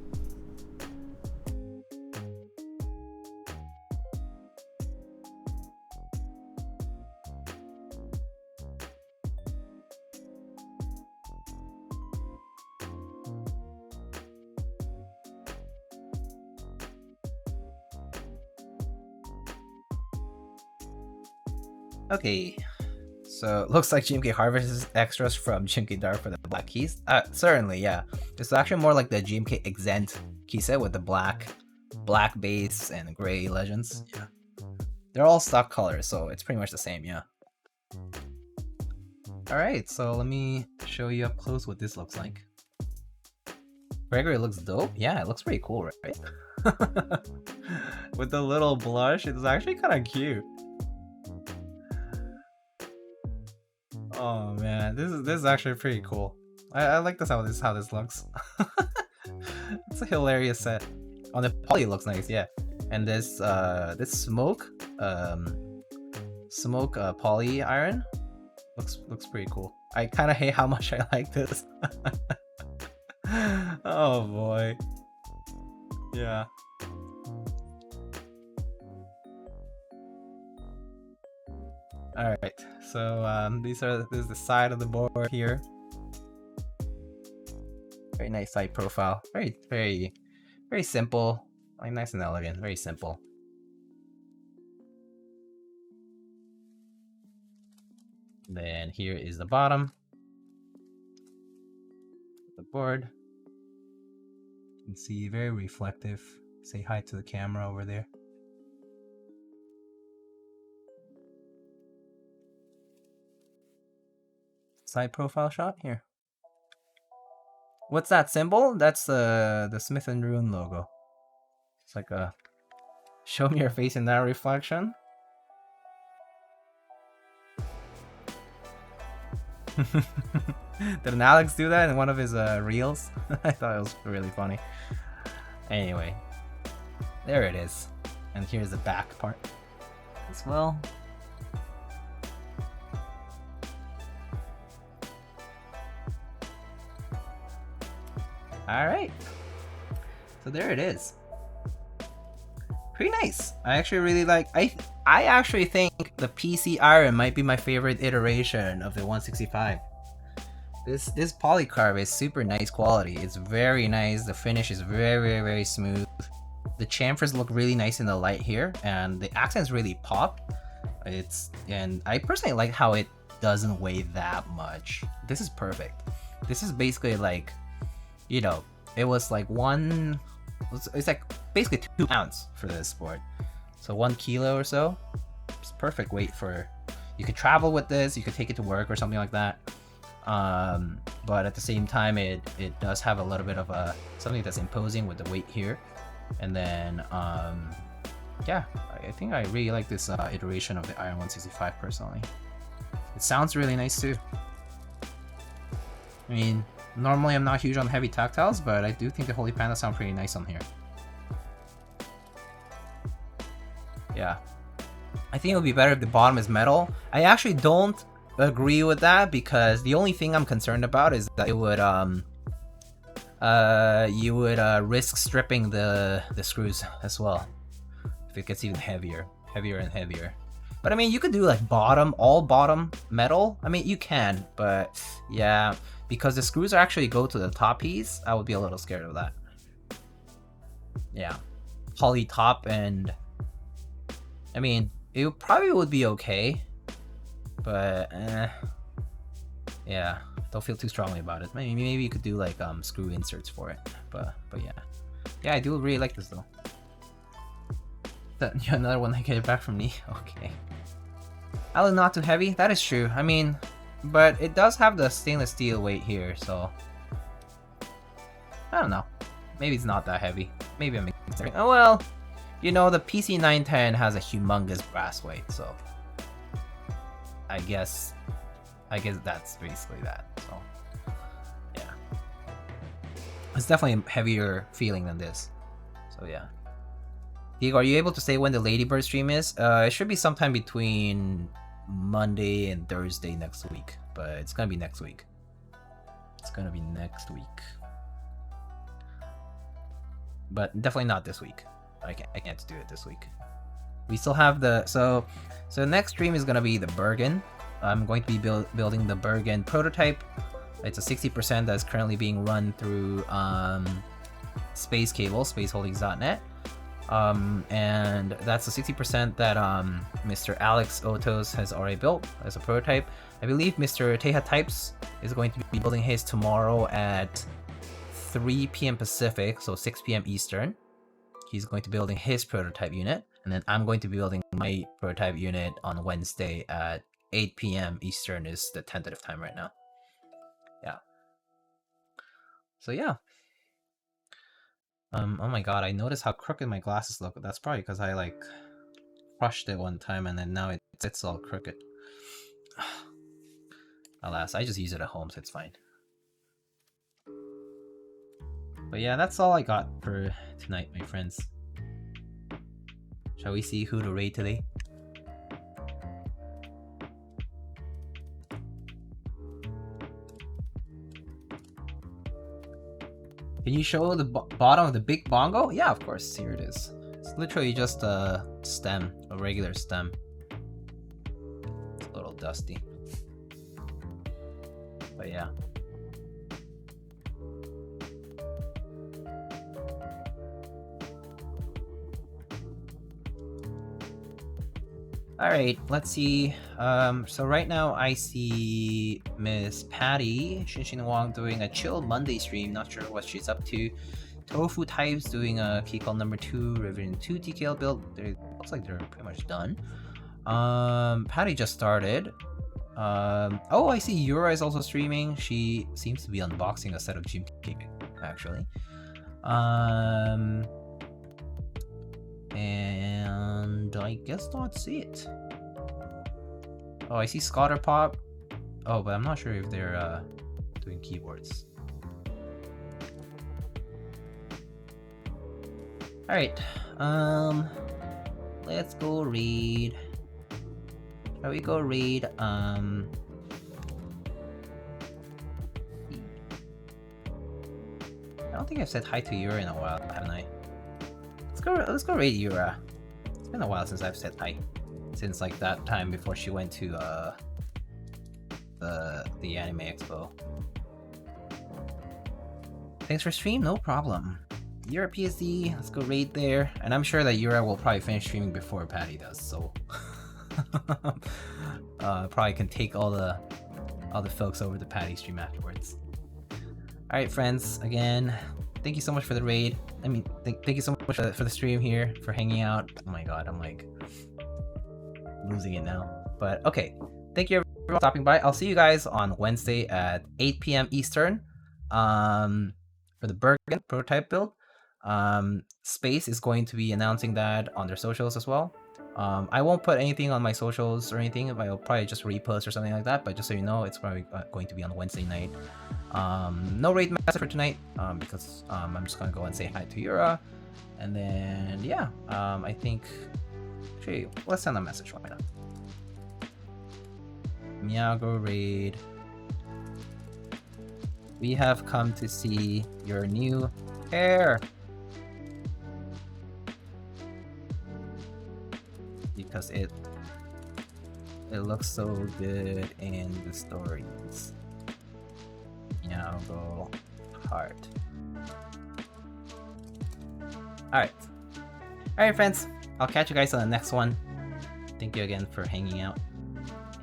[SPEAKER 1] Okay, so it looks like GMK harvests extras from GMK Dark for the black keys. Certainly, yeah. It's actually more like the GMK Exempt key set with the black black base and gray legends. Yeah, they're all stock colors, so it's pretty much the same. Yeah. All right, so let me show you up close what this looks like. Gregory looks dope. Yeah, it looks pretty cool, right? With the little blush, it's actually kind of cute. Oh man, this is actually pretty cool. I like this how this looks. It's a hilarious set. On the poly, it looks nice, yeah. And this smoke poly iron looks pretty cool. I kind of hate how much I like this. Oh boy. Yeah. All right. So this is the side of the board here. Very nice side profile. Very simple. Like nice and elegant. Very simple. Then here is the bottom. The board. You can see very reflective. Say hi to the camera over there. Side profile shot here. What's that symbol? That's the Smith & Rune logo. It's like a show me your face in that reflection. Did an Alex do that in one of his reels? I thought it was really funny. Anyway, there it is. And here's the back part as well. Alright, so there it is. Pretty nice. I actually really like, I actually think the PC iron might be my favorite iteration of the 165. This polycarb is super nice quality. It's very nice. The finish is very smooth. The chamfers look really nice in the light here, and the accents really pop. And I personally like how it doesn't weigh that much. This is perfect. This is basically like, you know, it was like it's like basically 2 pounds for this board. So 1 kilo or so. It's perfect weight for, you could travel with this, you could take it to work or something like that. But at the same time, it does have a little bit of something that's imposing with the weight here. And then, yeah, I think I really like this iteration of the Iron 165 personally. It sounds really nice too. I mean, normally I'm not huge on heavy tactiles, but I do think the Holy Panda sound pretty nice on here. Yeah. I think it would be better if the bottom is metal. I actually don't agree with that, because the only thing I'm concerned about is that it would you would risk stripping the screws as well if it gets even heavier and heavier. But I mean, you could do like all bottom metal. I mean, you can, but yeah, because the screws actually go to the top piece, I would be a little scared of that. Yeah, poly top, and I mean, it probably would be okay, but yeah, don't feel too strongly about it. Maybe you could do like screw inserts for it, but yeah, I do really like this though. Yeah, another one I get it back from me. Okay. Alloy not too heavy. That is true. I mean, but it does have the stainless steel weight here, so I don't know. Maybe it's not that heavy. Maybe I'm considering. Oh well, you know, the PC 910 has a humongous brass weight, so I guess that's basically that. So yeah, it's definitely a heavier feeling than this. So yeah. Diego, are you able to say when the Ladybird stream is? It should be sometime between Monday and Thursday next week, but it's gonna be next week. But definitely not this week. I can't do it this week. We still have the so next stream is gonna be the Bergen. I'm going to be building the Bergen prototype. It's a 60% that's currently being run through Space Cable, spaceholdings.net. And that's the 60% that Mr. Alex Otos has already built as a prototype. I believe Mr. Teja Types is going to be building his tomorrow at 3 p.m. Pacific, so 6 p.m. Eastern. He's going to be building his prototype unit, and then I'm going to be building my prototype unit on Wednesday at 8 p.m. Eastern is the tentative time right now. Yeah. So yeah. Oh my god, I noticed how crooked my glasses look. That's probably because I like crushed it one time and then now it's all crooked. Alas, I just use it at home, so it's fine. But yeah, that's all I got for tonight, my friends. Shall we see who to raid today? Can you show the bottom of the big bongo? Yeah, of course. Here it is. It's literally just a stem, a regular stem. It's a little dusty. But yeah. Alright, let's see. So right now I see Miss Patty Shinshin Wong doing a chill Monday stream. Not sure what she's up to. Tofu Types doing a key call number 2, Revision 2 TKL build. Looks like they're pretty much done. Patty just started. Oh, I see Yura is also streaming. She seems to be unboxing a set of GMK, actually. And I guess that's it. Oh, I see Scotter Pop. Oh, but I'm not sure if they're doing keyboards. Alright, let's go read. Shall we go read, I don't think I've said hi to Yura in a while, haven't I? Let's go raid Yura. It's been a while since I've said hi. Since like that time before she went to the Anime Expo. Thanks for stream, no problem. Yura PSD, let's go raid there. And I'm sure that Yura will probably finish streaming before Patty does, so probably can take all the folks over to Patty stream afterwards. Alright friends, again, thank you so much for the raid. I mean, thank you so much for the stream here, for hanging out. Oh my god, I'm like losing it now. But okay, thank you everyone for stopping by. I'll see you guys on Wednesday at 8 p.m. Eastern for the Bergen prototype build. Space is going to be announcing that on their socials as well. I won't put anything on my socials or anything. I'll probably just repost or something like that, but just so you know, it's probably going to be on Wednesday night. No raid message for tonight, because I'm just gonna go and say hi to Yura, and then yeah, I think actually let's send a message right now. Miyago raid. We have come to see your new hair because it looks so good in the stories. Miyago heart. Alright friends, I'll catch you guys on the next one. Thank you again for hanging out,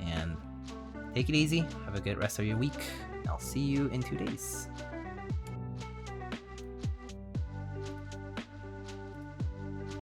[SPEAKER 1] and take it easy. Have a good rest of your week. I'll see you in 2 days.